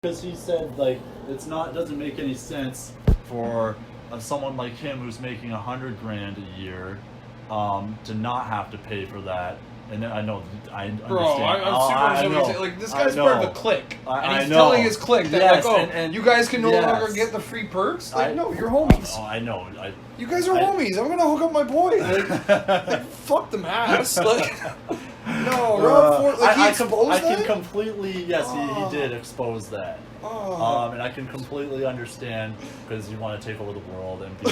because he said like doesn't make any sense for someone like him who's making $100,000 a year to not have to pay for that. And I know, I understand. Bro, I'm super understanding. Like, this guy's part of a clique. And he's telling his clique that, yes, like, and you guys can no longer get the free perks? Like, no, you're homies. Oh, I know. You guys are homies. I'm gonna hook up my boy. Like fuck them ass. Like, no, Rob Ford, like, he exposed that? I can completely, yes, he did expose that. And I can completely understand because you want to take over the world and be,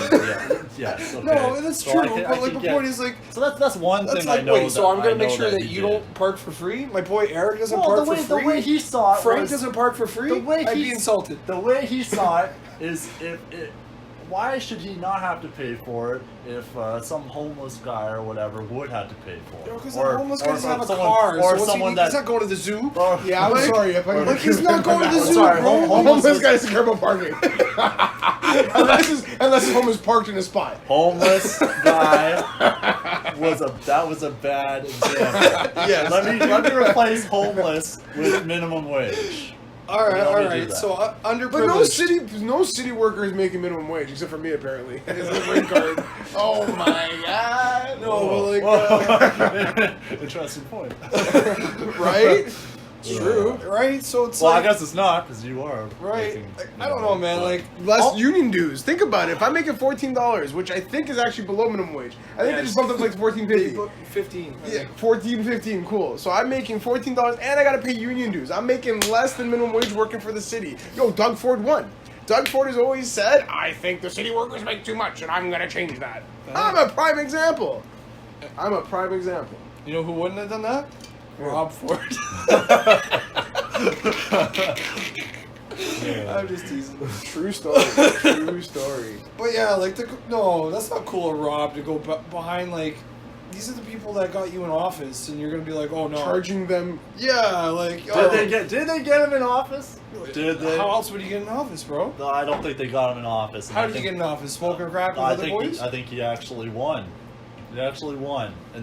yes, okay. No, that's so true, but like the point is like... So that's one thing like, I know. Wait, so I'm going to make sure that that you don't park for free? My boy Eric doesn't park for free? The way he saw it Frank doesn't park for free? I'd be insulted. The way he saw it is why should he not have to pay for it if some homeless guy or whatever would have to pay for it? Because the homeless guy doesn't have a car, or so someone he's not going to the zoo. Yeah, I'm sorry. If I like, he's not going to the zoo, sorry, bro. Homeless guy doesn't care about parking. unless his home is parked in a spot. Homeless guy was a bad example. Yes. Let me replace homeless with minimum wage. All right. So underprivileged. But no city worker is making minimum wage except for me apparently. It's the green card. Oh my god. No, but like interesting point. Right? True. Right? So it's well, like, I guess it's not because you are. Right. I don't know, man. Like less union dues. Think about it. If I'm making $14, which I think is actually below minimum wage, I think they just bumped up like $14.50. 15. Yeah, 14, 15, cool. So I'm making $14 and I gotta pay union dues. I'm making less than minimum wage working for the city. Yo, Doug Ford won. Doug Ford has always said, I think the city workers make too much and I'm gonna change that. I'm a prime example. You know who wouldn't have done that? Rob Ford. I'm just teasing. True story. But yeah, like no, that's not cool of Rob to go behind like. These are the people that got you in office, and you're gonna be like, oh no, Charging them. Yeah, like. Did they get him in office? Did they? How else would he get in office, bro? No, I don't think they got him in office. How did he get in office? Smoking crack with other boys? I think he actually won. And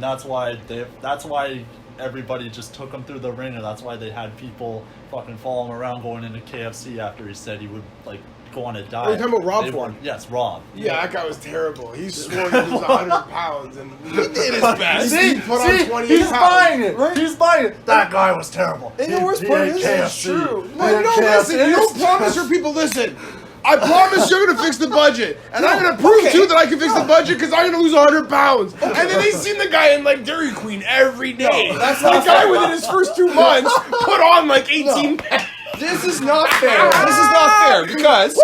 that's why everybody just took him through the ringer. That's why they had people fucking follow him around going into KFC after he said he would like go on a diet. Are you talking about Rob Ford? Yes, Rob. Yeah, that guy was terrible. He swore he was 100 pounds and he did his best. He put on 28 he's pounds. buying it. Right? He's buying it. That guy was terrible. And the worst part is it's true. No, listen, you don't promise your people, listen. I promise you're going to fix the budget. And I'm going to prove to you that I can fix the budget because I'm going to lose 100 pounds. And then they seen the guy in like Dairy Queen every day. No, that's the not guy fair. within his first 2 months put on like 18 pounds. This is not fair. Because.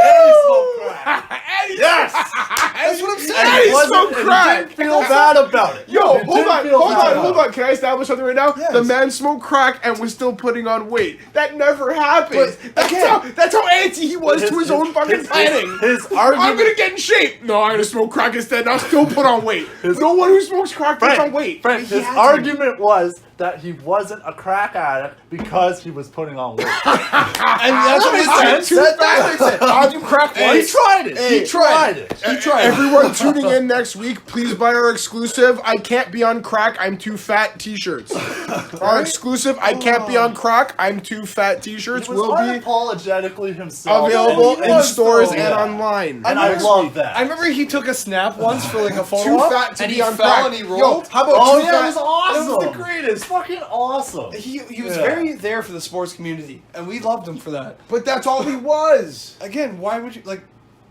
Yes! That's what I'm saying. And he smoked crack. He didn't feel bad about it. Yo, He hold didn't on. Can I establish something right now? Yes. The man smoked crack and was still putting on weight. That never happened. But That's how anti he was to his own fucking planning. His argument. I'm gonna get in shape. No, I'm gonna smoke crack instead. And I'll still put on weight. No one who smokes crack puts on weight. Frank, his argument was that he wasn't a crack addict because he was putting on weight. And that's what That makes sense. That makes sense. Did you crack He once? tried it. He tried it. He tried it. Everyone tuning in next week, please buy our exclusive I Can't Be on Crack, I'm Too Fat t-shirts. Our exclusive I Can't Be on Crack, I'm Too Fat t-shirts He was will be unapologetically himself. available And in stores and online. And I love that. I remember he took a snap once for like a photo Too op, fat to and be he on fell crack. and he rolled. Yo, how about Oh too yeah, fat? it was awesome. It was the greatest. Fucking awesome. He was very there for the sports community, and we loved him for that. But that's all he was. Again, why would you like?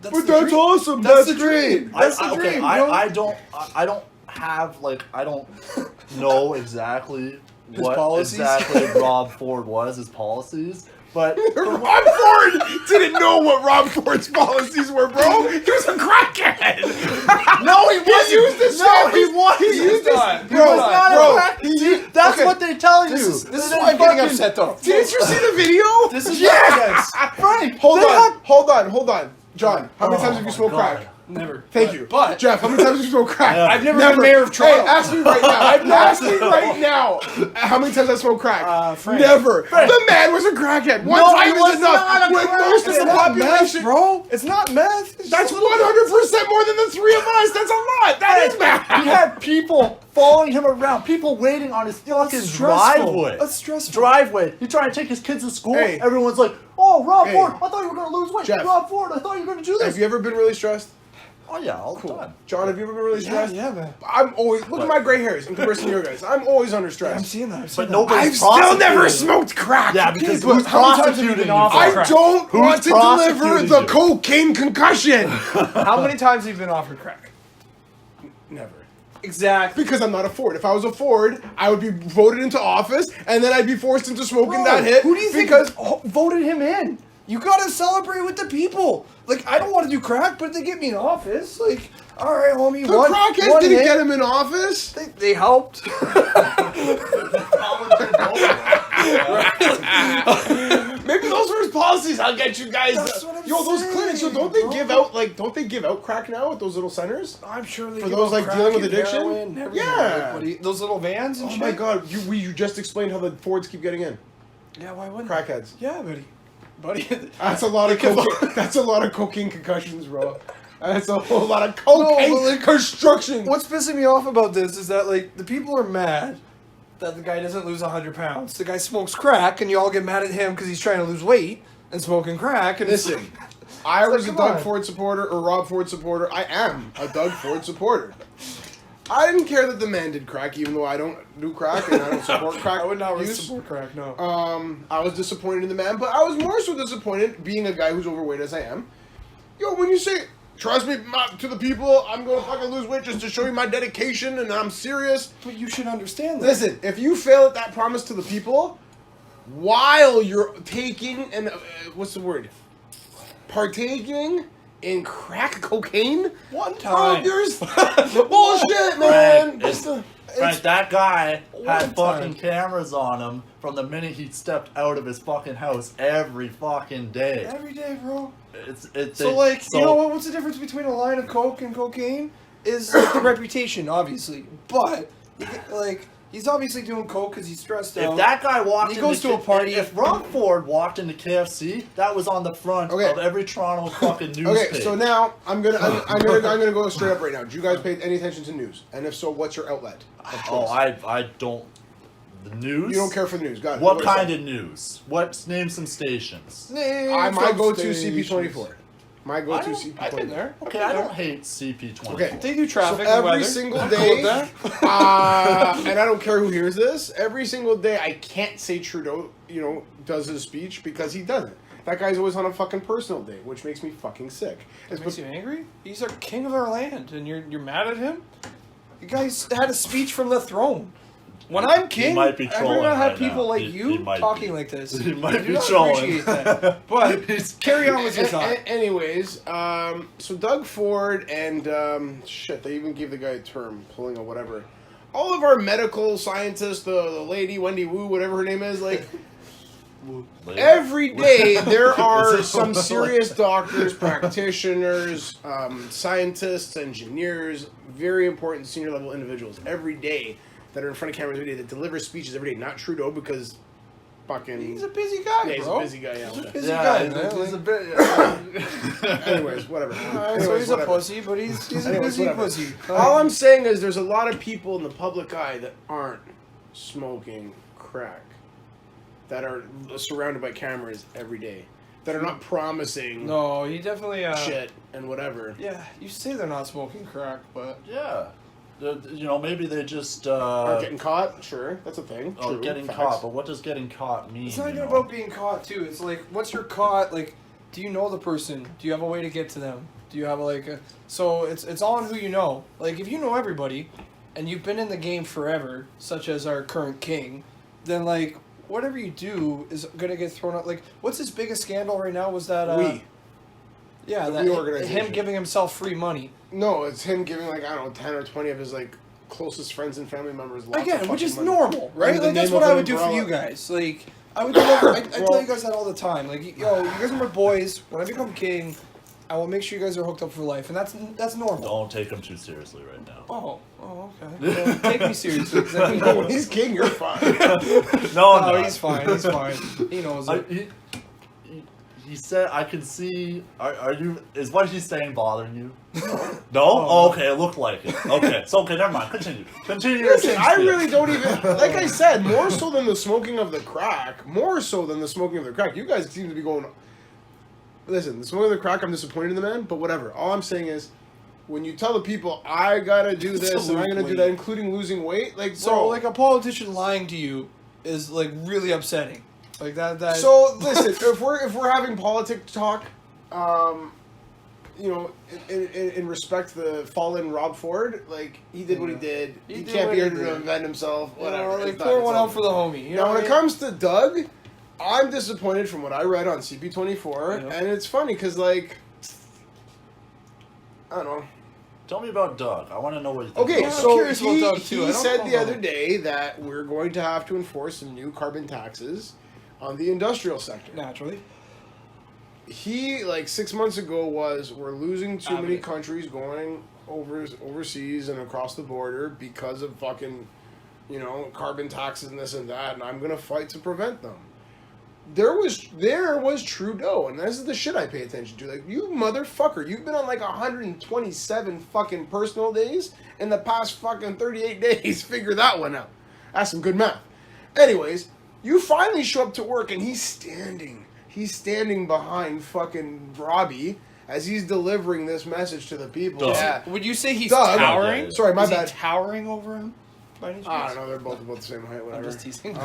But the that's dream. awesome. That's the great. dream. That's the dream. I don't have like I don't know exactly His what policies? exactly Rob Ford was, his policies. But Rob Ford didn't know what Rob Ford's policies were, bro. He was a crackhead. no, he wasn't. He used this. No, he was. He used this. not. He was not Bro, a crack. That's okay. what they tell you. This is why I'm getting upset though. Didn't you see the video? This is Yes, Frank. Hold on. John, how many times have you smoked God. crack? Never. Thank you. But Jeff, how many times have you smoked crack? Yeah. I've never been mayor of Toronto. Hey, ask me right now. Ask me right now. How many times I smoked crack? Frank. Never. Frank. The man was a crackhead. One No, time he is was enough. not a When most of the crackhead. population shit. bro. It's not meth. It's That's just 100% more than the three of us. That's a lot. That is He mad. had people following him around, people waiting on his fucking driveway. That's stressful. Driveway. He trying to take his kids to school. Hey. Everyone's like, "Oh, Rob Hey. Ford, I thought you were gonna lose weight. Jeff. Rob Ford, I thought you were gonna do this." Have you ever been really stressed? Oh yeah, all the time. John, have you ever been really Yeah, stressed? yeah, man. I'm always look at my gray hairs in comparison to your guys. I'm always under I'm stress. seeing that. I'm seeing But that. nobody- I've still never smoked crack. Yeah, because but who's how many times have you prosecuting been you? off for of it? I crack? don't Who's want to deliver prosecuting the you? cocaine concussion. How many times have you been offered crack? Never. Exactly. Because I'm not a Ford. If I was a Ford, I would be voted into office, and then I'd be forced into smoking that hit. Who do you think because voted him in? You gotta celebrate with the people. Like, I don't want to do crack, but they get me in office. Like, all right, homie. the crackheads didn't get him in office? They helped. Maybe those were his policies. I'll get you guys. That's what I'm those saying, clinics. Yo, don't they give out crack now at those little centers? I'm sure they For give those, out like, crack dealing with and addiction? heroin and everything. Yeah. Like, those little vans and Oh shit. my god, you just explained how the Fords keep getting in. Yeah, why wouldn't Crackheads. Yeah, buddy. That's a lot of cocaine. That's a lot of cocaine concussions, bro. That's a whole lot of cocaine but, like, construction. What's pissing me off about this is that, like, the people are mad that the guy doesn't lose 100 pounds. The guy smokes crack, and you all get mad at him because he's trying to lose weight and smoking crack. And Listen, I was a come Doug on. Ford supporter or Rob Ford supporter. I am a Doug Ford supporter. I didn't care that the man did crack, even though I don't do crack and I don't support crack. I would not use. support crack, no. I was disappointed in the man, but I was more so disappointed being a guy who's overweight as I am. Yo, when you say, trust me, to the people, I'm going to fucking lose weight just to show you my dedication and I'm serious. But you should understand that. Listen, if you fail at that promise to the people, while you're taking and what's the word? Partaking in crack cocaine? One Oh, time. there's bullshit, man. Frank, Just Frank, that guy One had fucking time. cameras on him from the minute he stepped out of his fucking house every fucking day. Every day, bro. So You know what? What's the difference between a line of coke and cocaine? Is like, the reputation, obviously. But, like, he's obviously doing coke because he's stressed out. If that guy walked, He goes into to a party. If Rob Ford walked into KFC, that was on the front Okay. of every Toronto fucking news okay, page. so now I'm gonna go straight up right now. Do you guys pay any attention to news? And if so, what's your outlet? of Oh, choice? I don't. The news. You don't care for the news. Got it. What kind of news? What? Name some stations. I might go to CP24. My go to CP24. I've been there. Okay, I don't hate CP20. Okay. They do So traffic and every weather. single I'm day, cool with that. and I don't care who hears this. Every single day, I can't say Trudeau, does his speech because he doesn't. That guy's always on a fucking personal day, which makes me fucking sick. It makes you angry? He's our king of our land, and you're mad at him? The guy's had a speech from the throne. When I'm king, might be I trolling would not have right people now. like He you might talking be. like this. He might I be do not trolling. appreciate that. But carry on with your thought. Anyways, so Doug Ford and they even gave the guy a term, pulling or whatever. All of our medical scientists, the lady Wendy Wu, whatever her name is, like every day there are some serious doctors, practitioners, scientists, engineers, very important senior level individuals every day that are in front of cameras every day that deliver speeches every day. Not Trudeau because fucking He's a busy guy, yeah, he's bro. a busy guy. Yeah, He's a okay. busy Yeah, guy, he's, man. he's a Like, bit. Anyways, whatever. so Anyways, he's a whatever. pussy, but he's a Anyways, busy whatever. pussy. All I'm saying is there's a lot of people in the public eye that aren't smoking crack, that are surrounded by cameras every day, that are not promising No, he definitely shit and whatever. Yeah, you say they're not smoking crack, but Yeah. Maybe they just. Aren't getting caught? Sure, that's a thing. Oh, True, getting facts. caught, but what does getting caught mean? it's not even you know? about being caught too. It's like, what's your caught? Like, do you know the person? Do you have a way to get to them? Do you have so it's all on who you know. Like, if you know everybody, and you've been in the game forever, such as our current king, then like whatever you do is gonna get thrown out. Like, what's his biggest scandal right now? Was that yeah, The that We organization. him giving himself free money. No, it's him giving 10 or 20 of his closest friends and family members. Lots Again, of which is fucking money. normal, right? Under the Like, that's name what of I an would do for you umbrella. guys. Like, I would I tell Well- you guys that all the time. Like, yo, you guys are my boys. When I become king, I will make sure you guys are hooked up for life, and that's normal. Don't take him too seriously right now. Oh, okay. Well, take me seriously. 'cause then he No, knows. when he's king, you're fine. No, No, he's fine. He's fine. He knows it. he said I could see. Are you? Is what he's saying bothering you? No. Oh, okay. It looked like it. Okay. So okay. Never mind. Continue. Continue. Your Listen, thing, I Steve. really don't even, like I said, more so than the smoking of the crack, you guys seem to be going, listen, the smoking of the crack, I'm disappointed in the man, but whatever. All I'm saying is, when you tell the people, I gotta do this and I'm gonna do that, including losing weight, like, So, bro, like, a politician lying to you is, like, really upsetting. Like, that... So listen, if we're having politics talk, you know, in respect to the fallen Rob Ford, like he did what he did. He did can't what be he here to did. defend himself. You know, Whatever. like, It's pour done, one it's out over. for the homie. You know Now, when what it I mean? comes to Doug, I'm disappointed from what I read on CP24, Yeah. and it's funny because, like, I don't know. Tell me about Doug. I want to know what you think. Okay, Yeah, I'm so curious about Doug, too. I he don't said know the about other him. day that we're going to have to enforce some new carbon taxes on the industrial sector. Naturally. He, like 6 months ago, we're losing too many Advocate. countries going overseas and across the border because of fucking, you know, carbon taxes and this and that, and I'm gonna fight to prevent them. There was Trudeau, and this is the shit I pay attention to. Like, you motherfucker, you've been on like 127 fucking personal days in the past fucking 38 days. Figure that one out. That's some good math. Anyways, you finally show up to work and he's standing behind fucking Robbie as he's delivering this message to the people. Doug. Yeah. Would you say he's Doug. towering? Yeah. Sorry, my Is bad. he towering over him? By any I chance? don't know, they're both about the same height, I'm whatever. just teasing.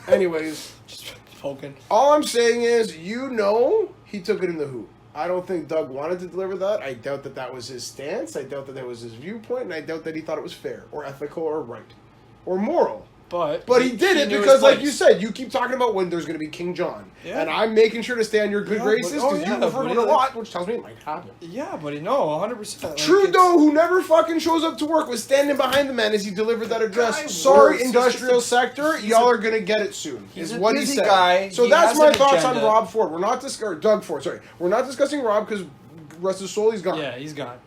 Anyways, Just poking. all I'm saying is, you know, he took it in the hoop. I don't think Doug wanted to deliver that. I doubt that that was his stance. I doubt that that was his viewpoint, and I doubt that he thought it was fair or ethical or right or moral. But he did it knew because, his like place. you said, you keep talking about when there's going to be King John. Yeah. And I'm making sure to stay on your good Yeah, graces but- because you refer to it a lot, which tells me it might happen. Yeah, buddy, no, 100%. Like, Trudeau, who never fucking shows up to work, was standing behind the man as he delivered that address. Guy Sorry, works. industrial He's sector, y'all are gonna get it soon. he's Is a what he busy said. guy. So He that's has my an thoughts on agenda. Rob Ford. We're not Doug Ford. Sorry, we're not discussing Rob because rest of his soul, he's gone. Yeah, he's gone.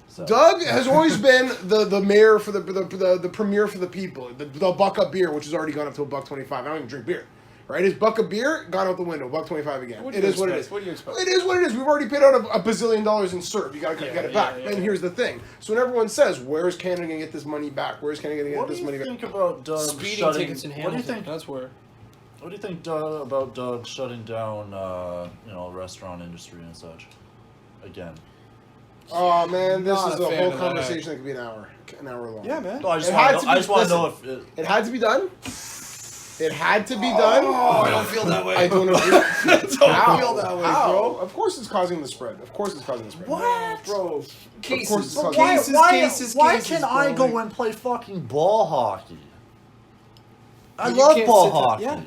So, Doug has always been the mayor for the premier for the people. The buck up beer, which has already gone up to $1.25. I don't even drink beer. Right, his buck of beer gone out the window, $1.25 again. What do It you is what it expect? is. What do you expect? It is what it is. We've already paid out a bazillion dollars in CERB. You gotta get it back. yeah, And yeah. here's the thing. So when everyone says, "Where's Canada gonna get this money back? Where's Canada gonna what get do this you money back?" think about Doug Speeding shutting? tickets in What do Hamilton. you think? That's where. What do you think about Doug shutting down, restaurant industry and such? Again. Oh man, this Not is a a fan whole of that. conversation that could be an hour long. Yeah, man. No, I just It want had to to know. I be- just want to know listen. if. It had to be done. It had to be done. Oh, I don't feel that way. I don't agree. I don't How? feel that way, How? bro. Of course, it's causing the spread. Of course, it's causing the spread. What? Bro, Of cases. course it's But causing- cases, why cases, can I bro. go and play fucking ball hockey? I But you love can't ball sit there- hockey. yeah.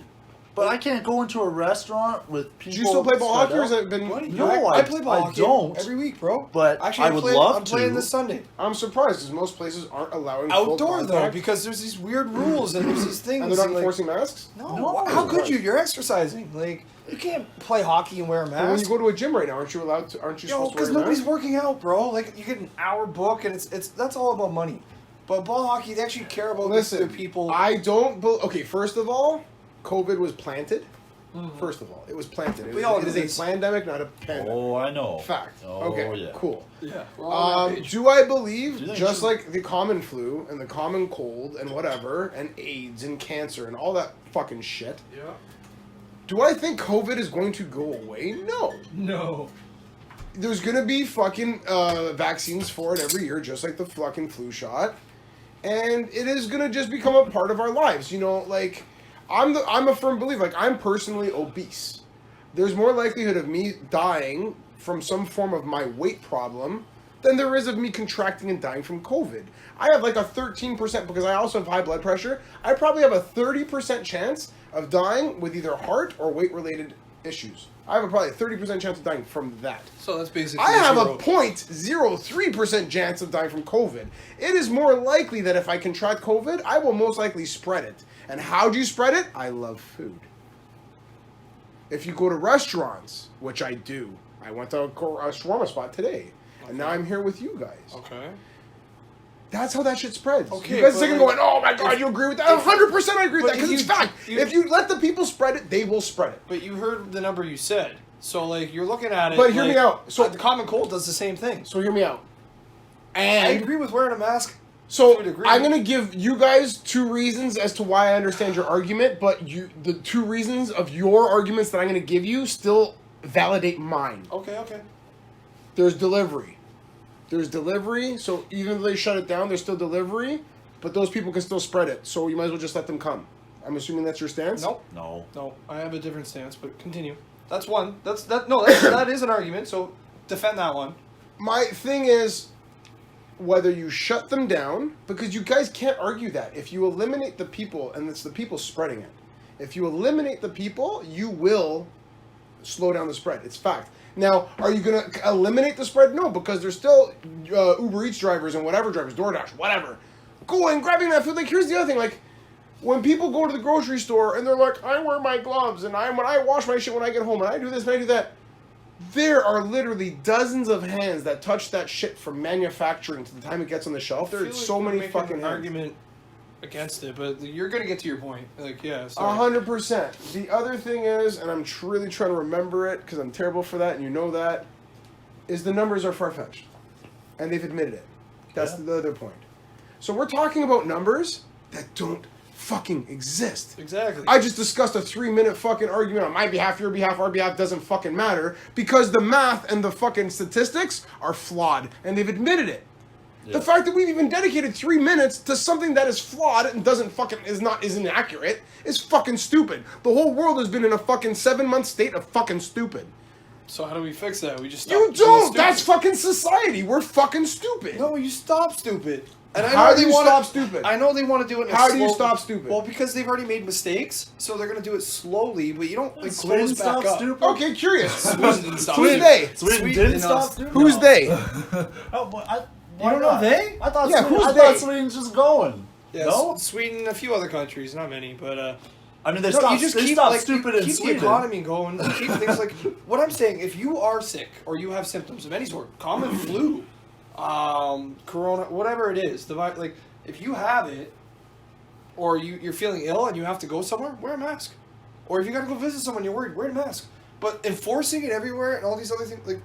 But I can't go into a restaurant with people. Do you still play ball spread hockey, or has out. it been? Buddy, No, I play ball I hockey don't. every week, bro. But Actually, I would playing, love I'm playing to. this Sunday. I'm surprised because most places aren't allowing full Outdoor though, contact, because there's these weird rules and there's these things. and they're not like- enforcing masks. No, how could you? You're exercising. Like you can't play hockey and wear a But when you mask. go to a gym right now, aren't you allowed to? Aren't you Yo, supposed to because wear a nobody's mask? working out, bro. Like you get an hour book, and it's that's all about money. But ball hockey, they actually care about Listen, the people. I don't. Okay, first of all, COVID was planted. First of all, it was planted. It We is, all it know is this. a pandemic, not a pandemic. Oh, I know. Fact. Oh, Okay. yeah. Cool. yeah, we're all on that page. Do I believe, Do you think just she- like the common flu and the common cold and whatever, and AIDS and cancer and all that fucking shit, Yeah. do I think COVID is going to go away? No. No. There's going to be fucking vaccines for it every year, just like the fucking flu shot. And it is going to just become a part of our lives. You know, like, I'm a firm believer. Like, I'm personally obese. There's more likelihood of me dying from some form of my weight problem than there is of me contracting and dying from COVID. I have like a 13%, because I also have high blood pressure, I probably have a 30% chance of dying with either heart or weight-related issues. I have probably a 30% chance of dying from that. So that's basically. I have a zero. 0.03% chance of dying from COVID. It is more likely that if I contract COVID, I will most likely spread it. And how do you spread it? I love food. If you go to restaurants, which I do, I went to a shawarma spot today, and now I'm here with you guys. Okay. That's how that shit spreads. Okay, you guys are but thinking, like, going, "Oh my god, you agree with that?" 100% I agree with but that because if it's you- fact. you- If you let the people spread it, they will spread it. But you heard the number you said. So like you're looking at it. But hear me like, out. So- the common cold does the same thing. So hear me out. I And agree with wearing a mask. so to a degree. I'm gonna give you guys 2 reasons as to why I understand your argument, but the 2 reasons of your arguments that I'm gonna give you still validate mine. Okay. There's delivery. So even though they shut it down, there's still delivery, but those people can still spread it. So you might as well just let them come. I'm assuming that's your stance? Nope. No. I have a different stance, but continue. That's one. That is an argument. So defend that one. My thing is whether you shut them down, because you guys can't argue that. If you eliminate the people, and it's the people spreading it, if you eliminate the people, you will slow down the spread. It's fact. Now, are you going to eliminate the spread? No, because there's still Uber Eats drivers and whatever drivers, DoorDash, whatever, going, grabbing that food. Like, here's the other thing. Like, when people go to the grocery store and they're like, I wear my gloves, and when I wash my shit when I get home, and I do this and I do that, there are literally dozens of hands that touch that shit from manufacturing to the time it gets on the shelf. There's so many fucking hands. argument against it, but you're gonna get to your point. Like, yeah, 100%. The other thing is, and I'm really trying to remember it because I'm terrible for that, and you know that, is the numbers are far-fetched, and they've admitted it. That's the other point. So we're talking about numbers that don't fucking exist. Exactly. I just discussed a 3-minute fucking argument on my behalf, your behalf, our behalf, doesn't fucking matter because the math and the fucking statistics are flawed, and they've admitted it. Yeah. The fact that we've even dedicated 3 minutes to something that is flawed and isn't accurate is fucking stupid. The whole world has been in a fucking 7-month state of fucking stupid. So how do we fix that? We just stop You being don't. stupid. That's fucking society. We're fucking stupid. No, you stop stupid. And I How know do they you wanna, stop stupid? I know they want to do it. In a How do you slow- stop stupid? Well, because they've already made mistakes, so they're gonna do it slowly. But you don't like Sweden close back stop up. stupid? Okay, curious. Sweden didn't stop Who's stupid. they? Sweden didn't and stop us. stupid? Who's No. they? Oh, well, You don't know they? I thought Yeah, Sweden, who's I they? thought Sweden's just going. Yeah, No? Sweden, a few other countries, not many, but I mean, they no, stopped, you just they keep stopped like stupid you in keep Sweden. the economy going. You keep things like what I'm saying. If you are sick or you have symptoms of any sort, common flu, corona, whatever it is, like if you have it, or you're feeling ill and you have to go somewhere, wear a mask. Or if you got to go visit someone, you're worried, wear a mask. But enforcing it everywhere and all these other things, like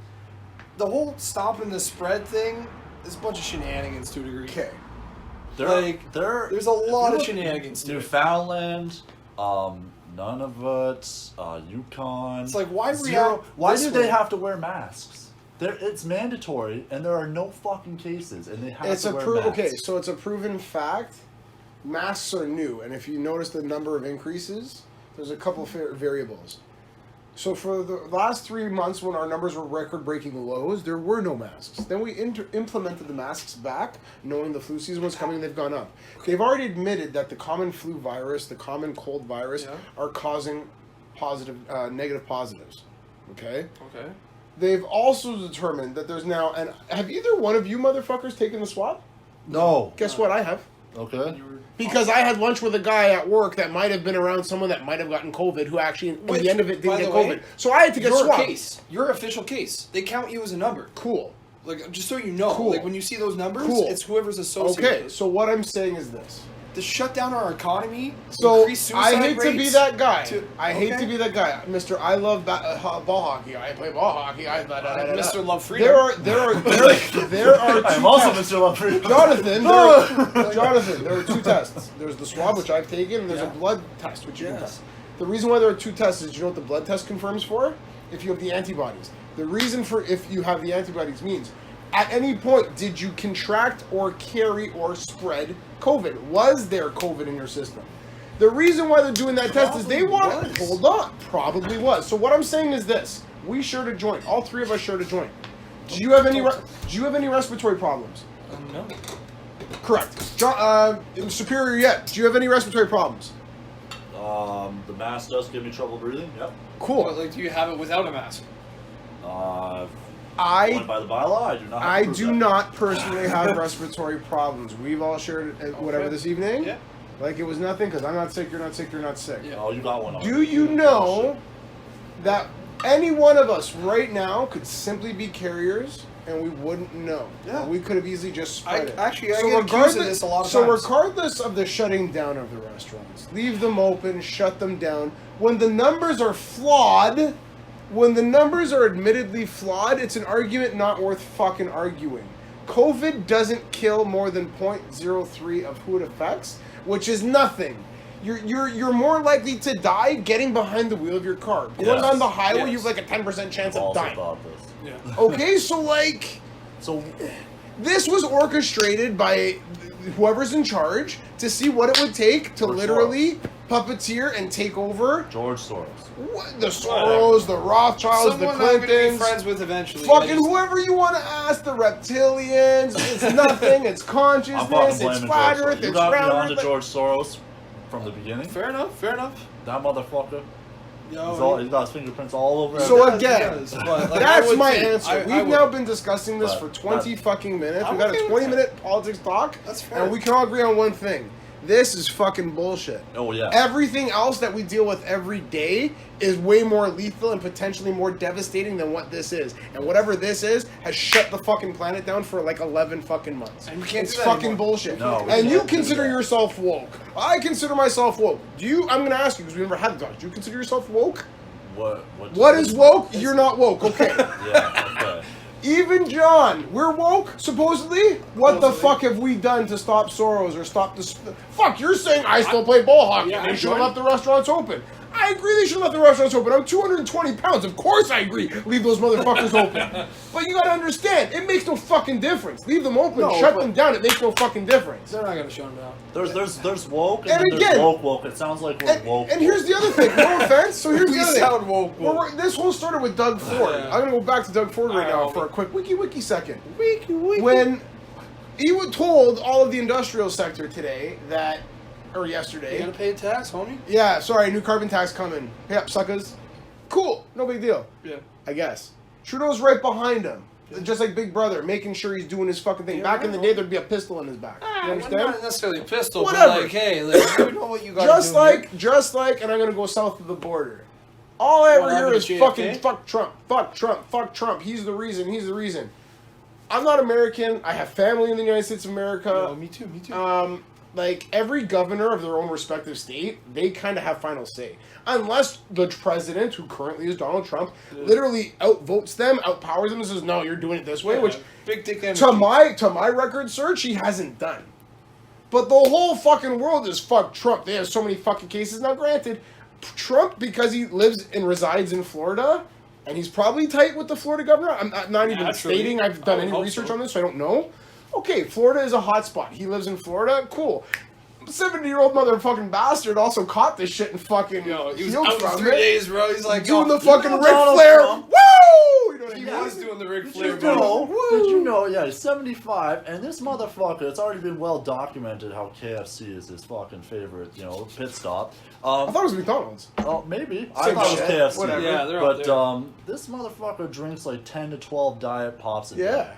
the whole stopping the spread thing, is a bunch of shenanigans to a degree. Okay. There's a lot of shenanigans to it. Newfoundland, Nunavut, Yukon. It's like, why Zero. react Why this do way? they have to wear masks? It's mandatory, and there are no fucking cases, and they have It's to a wear proven masks. okay, so it's a proven fact. Masks are new, and if you notice the number of increases, there's a couple variables. So for the last 3 months, when our numbers were record-breaking lows, there were no masks. Then we implemented the masks back, knowing the flu season was coming. They've gone up. They've already admitted that the common flu virus, the common cold virus, are causing negative positives. Okay. Okay. They've also determined that there's now, and have either one of you motherfuckers taken the swab? No. Guess what? I have. Okay. Because I had lunch with a guy at work that might have been around someone that might have gotten COVID, who actually, at the end of it, by didn't get the way, COVID. So I had to get Your swabbed. case, your official case, they count you as a number. Cool. Like, just so you know, Cool. like when you see those numbers, Cool. it's whoever's associated. Okay, with it. so what I'm saying is this. To shut down our economy, So increase suicide I hate to be rates, that guy. to- I hate okay. to be that guy, Mr. I love ball hockey. I play ball hockey. Mr. Love Freedom. There are two I'm also tests. Mr. Love Jonathan, there are 2 tests. There's the swab, which I've taken, and there's a blood test, which you can test. The reason why there are 2 tests is, you know what the blood test confirms for? If you have the antibodies. The reason for if you have the antibodies means, at any point, did you contract or carry or spread COVID? Was there COVID in your system? The reason why they're doing that test is they want... was. Hold on. Probably was. So what I'm saying is this. We shared a joint. All 3 of us shared a joint. Do you have any respiratory problems? No. Correct. Superior yet. Do you have any respiratory problems? The mask does give me trouble breathing. Yep. Cool. But, like, do you have it without a mask? Going I by the bylaw, I do not. Have to prove do that. not personally have respiratory problems. We've all shared whatever this evening. Yeah. Like it was nothing because I'm not sick, you're not sick, you're not sick. Yeah. Oh, you got one. Do you know that any one of us right now could simply be carriers and we wouldn't know? Yeah. We could have easily just spread it. I get accused of this a lot of times. regardless of the shutting down of the restaurants, leave them open, shut them down. When the numbers are flawed, when the numbers are admittedly flawed, it's an argument not worth fucking arguing. COVID doesn't kill more than 0.03 of who it affects, which is nothing. You're more likely to die getting behind the wheel of your car. Going Yes. on the highway, Yes. you have like a 10% chance I've of also dying. thought this. Yeah. Okay, so like, So this was orchestrated by whoever's in charge to see what it would take to George literally puppeteer and take over George Soros. the Soros, the Rothschilds, Someone the I'm gonna be Clintons. friends with eventually. Fucking I just- whoever you want to ask, the reptilians, it's nothing, it's I'm consciousness, fucking it's blaming flat George earth, Soros. You it's got me round on to earth. George Soros from the beginning. Fair enough. Fair enough. That motherfucker. Yo, He's got his fingerprints all over. So everything. again, but, like, I that's would my say- answer. I We've would- now been discussing this But for 20 fucking minutes. I'm We've had okay a with 20-minute politics talk, That's fair. and we can all agree on one thing. This is fucking bullshit. Oh yeah. Everything else that we deal with every day is way more lethal and potentially more devastating than what this is. And whatever this is has shut the fucking planet down for like 11 fucking months. And we can't it's do that fucking anymore. bullshit. No, we and you can't do consider that. yourself woke. I consider myself woke. Do you? I'm gonna ask you because we never had the talk. Do you consider yourself woke? What is woke? You're not woke. Okay. Yeah. Okay. Even John, we're woke, supposedly? What the Supposedly. fuck have we done to stop Soros or stop this? Fuck, you're saying I still play ball hockey Yeah, and they I should have joined. left the restaurants open. I agree they should have left the restaurants open. I'm 220 pounds. Of course I agree. Leave those motherfuckers open. But you gotta understand, it makes no fucking difference. Leave them open, No, shut but- them down. It makes no fucking difference. They're not gonna shut them down. There's woke and, And then again- there's woke. It sounds like we're woke. And here's the other thing. No offense. So here's We the other sound thing. woke. This whole started with Doug Ford. Yeah. I'm gonna go back to Doug Ford right now Alright, for a quick wiki second. Wiki. When he told all of the industrial sector today that, or yesterday, You gotta pay a tax, homie. yeah, sorry, new carbon tax coming. Pay up, suckers. Cool, no big deal, Yeah. I guess. Trudeau's right behind him, just like Big Brother, making sure he's doing his fucking thing. Yeah, Back in the I day, know. there'd be a pistol in his back. You Not understand? necessarily a pistol, Whatever. but like, hey, like, you know what you gotta Just do like, and I'm gonna go south of the border. All I ever What hear happened is to fucking JFK? fuck Trump, fuck Trump, fuck Trump. He's the reason. He's the reason. I'm not American. I have family in the United States of America. Yo, me too. Me too. Like every governor of their own respective state, they kind of have final say. Unless the president, who currently is Donald Trump, literally outvotes them, outpowers them, and says, "No, you're doing it this way," which big dick energy. to my record search, he hasn't done. But the whole fucking world is fuck Trump. They have so many fucking cases. Now, granted, Trump, because he lives and resides in Florida, and he's probably tight with the Florida governor. I'm not even Naturally. stating I've I done would any hope research so. on this, so I don't know. Okay, Florida is a hot spot. He lives in Florida. Cool. 70-year-old motherfucking bastard also caught this shit and fucking Yo, he was healed out for from 3 it. days, bro. He's like Doing yo, the fucking know Ric Donald Flair. Trump? Woo! You know what I He mean? was doing the Ric Did Flair. you bro. know? Did you know? Yeah, he's 75, and this motherfucker. It's already been well documented how KFC is his fucking favorite, pit stop. I thought it was McDonald's. Oh, maybe. I Same thought it was shit. KFC. Whatever. Yeah, they're out But there. this motherfucker drinks like 10 to 12 diet pops a day. Yeah.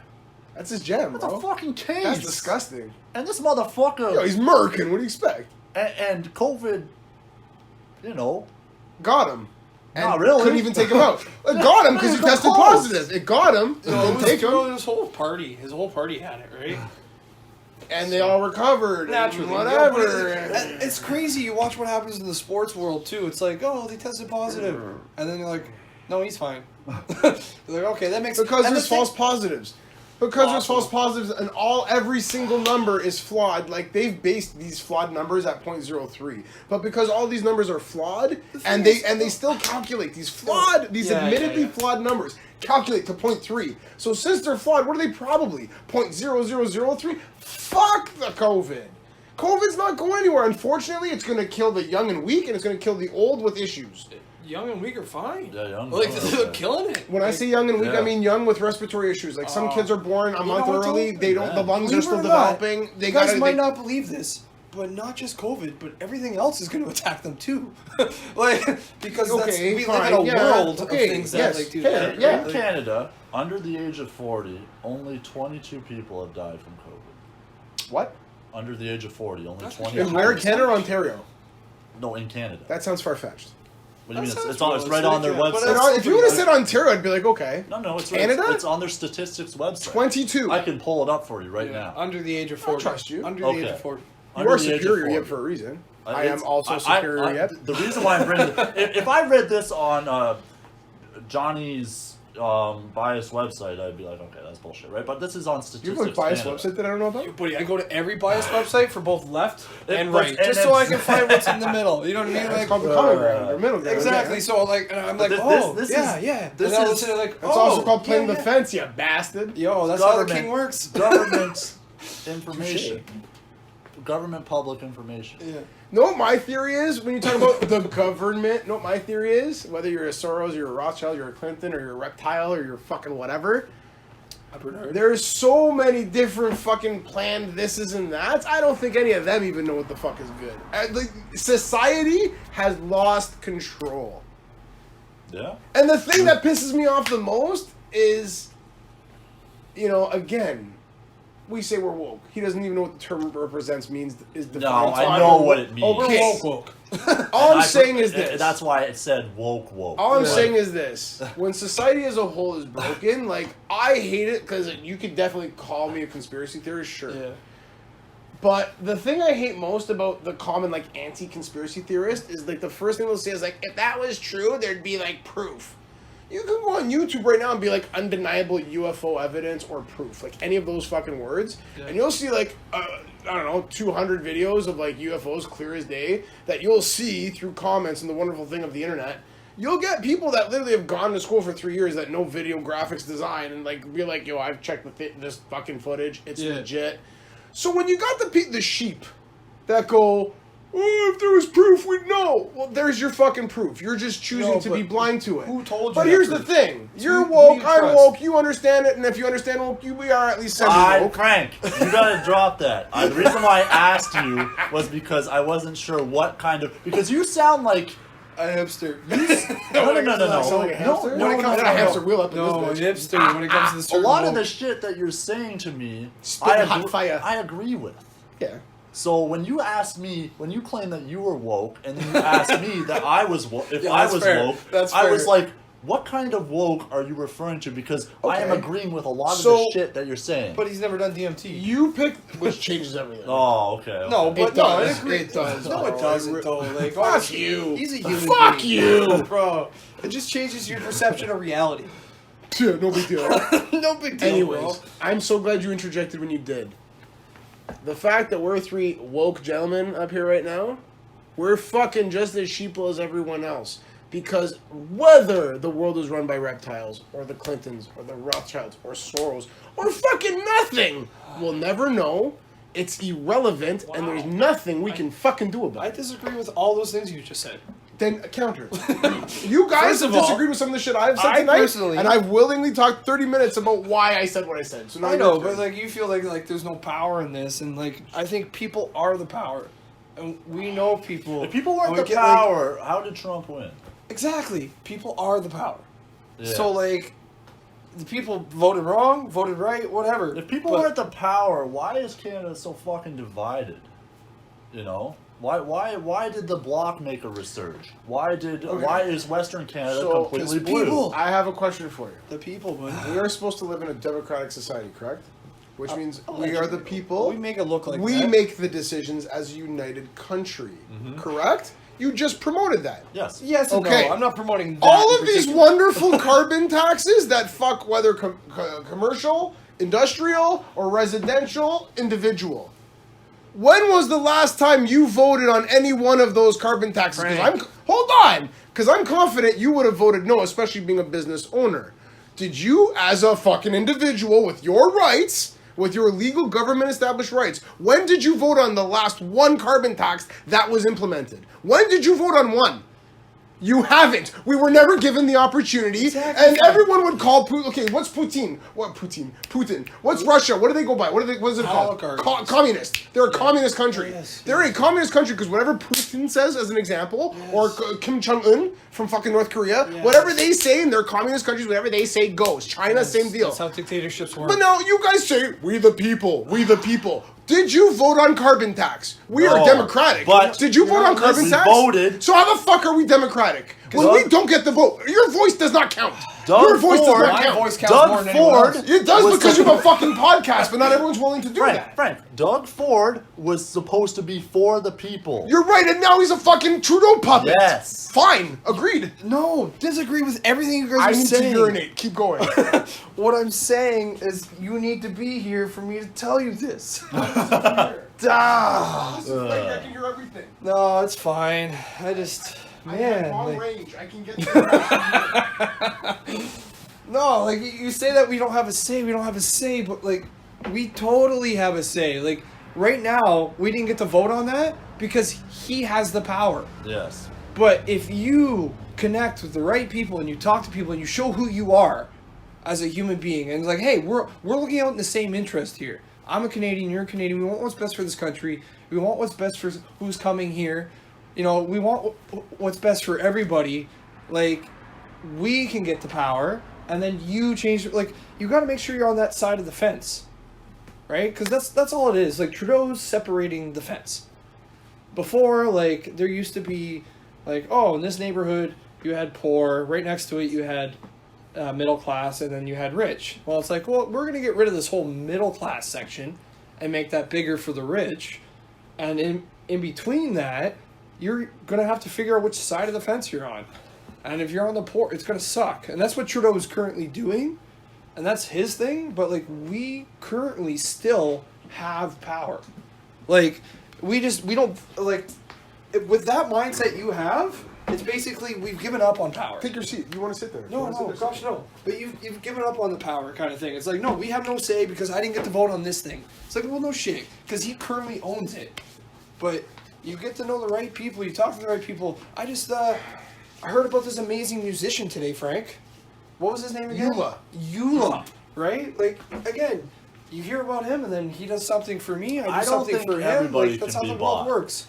That's his jam, That's bro. a fucking case. That's disgusting. And this motherfucker Yo, he's American. What do you expect? and COVID, Got him. And Not really. Couldn't even take him out. It got him because he Come tested close. positive. It got him. It No, it didn't was take through him. his whole party. His whole party had it, right? And they all recovered. Naturally, And yeah, whatever. but it's crazy. You watch what happens in the sports world too. It's like, oh, they tested positive, and then you're like, no, he's fine. You're like, okay, that makes Because and there's the thing- false positives. Because there's Possible. false positives, and every single number is flawed. Like they've based these flawed numbers at 0.03, but because all these numbers are flawed, and they still calculate these admittedly yeah. flawed numbers calculate to 0.3. So since they're flawed, what are they probably 0.0003? Fuck the COVID. COVID's not going anywhere. Unfortunately, it's going to kill the young and weak, and it's going to kill the old with issues. Young and weak are fine. Yeah, young. Like yeah, they're okay. killing it. When I say young and weak, Yeah. I mean young with respiratory issues. Like some kids are born a month know what, early. though? They don't. The Yeah. lungs Believe are it still or not, developing. They you guys gotta, might they- not believe this, but not just COVID, but everything else is going to attack them too. Like because Okay, we fine, live in a yeah, world okay, of things yes, that like do fair, that. yeah. In Canada, under the age of 40, only 22 people have died from COVID. What? Under the age of 40, only That's 20. In where, Canada or Ontario? No, in Canada. That sounds far fetched. What do you mean? That It's sounds right on their realistic, website. yeah, but If you would have said Ontario, I'd be like, okay. No, it's Canada? It's on their statistics website. 22. I can pull it up for you right Yeah, now. under the age of I'll 40. trust you. Under the age Okay. of 40. You Under are the age of superior 40. yet for a reason. I It's- am also superior yet. The reason why I'm bringing if I read this on Johnny's biased website, I'd be like, okay, that's bullshit, right? But this is on You Statistics have a biased Canada. website that I don't know about? Buddy, I go to every biased website for both left and But- right, and just so I it's- can find what's in the middle. You know what I mean? It's Like, called the common ground or middle ground. exactly. Yeah. So like, and I'm But like, this yeah, is- yeah. this and I'll is- listen to like, It's oh, also called playing yeah, the yeah. fence, you bastard. Yo, that's how the king works. Government information. Government public information. Yeah. Know what my theory is when you talk about the government? Know what my theory is? Whether you're a Soros, you're a Rothschild, you're a Clinton, or you're a reptile, or you're fucking whatever. There's so many different fucking planned thises and that's. I don't think any of them even know what the fuck is good. Like, society has lost control. Yeah. And the thing that pisses me off the most is, you know, again, we say we're woke. He doesn't even know what the term represents means. Is defined. No, So I don't know what it means. Okay. Woke. All I'm And saying is this. That's why it said woke. All I'm Yeah. saying is this: when society as a whole is broken, like I hate it because you could definitely call me a conspiracy theorist, sure. Yeah. But the thing I hate most about the common like anti-conspiracy theorist is like the first thing they'll say is like, if that was true, there'd be like proof. You can go on YouTube right now and be like undeniable UFO evidence or proof, like any of those fucking words, Yeah. and you'll see like I don't know 200 videos of like UFOs clear as day that you'll see through comments and the wonderful thing of the internet. You'll get people that literally have gone to school for 3 years that know video graphics design and like be like, yo, I've checked this fucking footage, it's Yeah. legit. So when you got the sheep that go, oh, if there was proof, we'd know. Well, there's your fucking proof. You're just choosing No, to but be blind to it. who told you But that here's proof? the thing: you're who woke, you I'm trust. woke. You understand it, and if you understand woke, we are at least semi-woke. Crank. You gotta drop that. The reason why I asked you was because I wasn't sure what kind of. Because you sound like. A hipster. No. Sound like a hamster? no, When it comes no, to a no. hamster wheel up in No, this bitch. hipster when it comes to the A certain lot of woke. the shit that you're saying to me, Spitting hot fire. I agree with. Yeah. So when you asked me, when you claim that you were woke, and then you asked me that I was woke, if Yeah, I that's was fair. woke, That's I was fair. like, what kind of woke are you referring to? Because I am Okay. agreeing with a lot of So- the shit that you're saying. But he's never done DMT. You picked, which changes everything. Oh, okay. No, okay. but It no, does. I agree. It does, No, bro. it doesn't It though. Like, Fuck honestly, you. He's a human Fuck being. you. Bro. It just changes your perception of reality. Yeah, no big deal. No big deal, Anyways, bro. I'm so glad you interjected when you did. The fact that we're three woke gentlemen up here right now, we're fucking just as sheeple as everyone else. Because whether the world is run by reptiles, or the Clintons, or the Rothschilds, or Soros, or fucking nothing, we'll never know. It's irrelevant, and there's nothing we can fucking do about I it. disagree with all those things you just said. Then counter. You guys First have of all, disagreed with some of the shit I've said I tonight, personally- and I've willingly talked 30 minutes about why I said what I said. So now I your know, turn. but like you feel like there's no power in this, and like I think people are the power, and we know people. If people and weren't we the get, like- power, how did Trump win? exactly, people are the power. Yeah. So like, the people voted wrong, voted right, whatever. If people But- weren't the power, why is Canada so fucking divided? You know? Why did the bloc make a resurge? Why is Western Canada So, completely 'cause blue? people- I have a question for you. the people, but We are supposed to live in a democratic society, correct? Which means we are the we people. make it look like we that. make the decisions as a united country, correct? You just promoted that. Yes. Yes and Okay. no. I'm not promoting that All in of these particular. wonderful carbon taxes that fuck whether commercial, industrial, or residential, individual. When was the last time you voted on any one of those carbon taxes? 'Cause Frank. hold on, because I'm confident you would have voted no, especially being a business owner. Did you, as a fucking individual with your rights, with your legal government established rights, when did you vote on the last one carbon tax that was implemented? When did you vote on one? You haven't. We were never given the opportunity, Exactly. and everyone would call Putin. Okay, what's Putin? What Putin? Putin. What's Russia? What do they go by? What is it called? Oligarchs. Communist. They're a communist country. Yes, They're a communist country because whatever Putin says, as an example, or Kim Jong Un from fucking North Korea, Yes. whatever they say in their communist countries, whatever they say goes. China, same deal. That's how dictatorships work. But now you guys say, we the people, we the people. Did you vote on carbon tax? We are No, democratic. but- did you vote on carbon We tax? voted. So how the fuck are we democratic? When we don't get the vote, your voice does not count. Doug Your voice does Ford, not My count. voice counts more Doug than anyone Ford. else. It does was because the- you have a fucking podcast, but not everyone's willing to do that. Frank, Doug Ford was supposed to be for the people. You're right, and now he's a fucking Trudeau puppet. Yes. Fine, agreed. No, disagree with everything you guys I are need saying. to urinate. Keep going. What I'm saying is you need to be here for me to tell you this. Ah. This is like, I can hear everything. No, it's fine. I just, I have man. long like- range. I can get to no, like you say that we don't have a say, but like we totally have a say. Like right now, we didn't get to vote on that because he has the power. Yes. But if you connect with the right people and you talk to people and you show who you are as a human being, and it's like, hey, we're looking out in the same interest here. I'm a Canadian, you're a Canadian. We want what's best for this country. We want what's best for who's coming here. You know, we want what's best for everybody. Like, we can get the power, and then you change. Like, you got to make sure you're on that side of the fence, right? Because that's all it is. Like, Trudeau's separating the fence. Before, like, there used to be, like, oh, in this neighborhood you had poor. Right next to it you had middle class, and then you had rich. Well, it's like, well, we're gonna get rid of this whole middle class section and make that bigger for the rich, and in between that, you're gonna have to figure out which side of the fence you're on. And if you're on the poor, it's gonna suck. And that's what Trudeau is currently doing, and that's his thing. But like, we currently still have power. Like, we don't like with that mindset you have. It's basically we've given up on power. Take your seat. You want to sit there? No, gosh, no. But you've given up on the power kind of thing. It's like, no, we have no say because I didn't get to vote on this thing. It's like, well, no shit, because he currently owns it. But you get to know the right people. You talk to the right people. I just I heard about this amazing musician today, Frank. What was his name again? Eula, right? Like, again, you hear about him, and then he does something for me. I do I don't something think for him. everybody Like, that's can how be the world bought. works.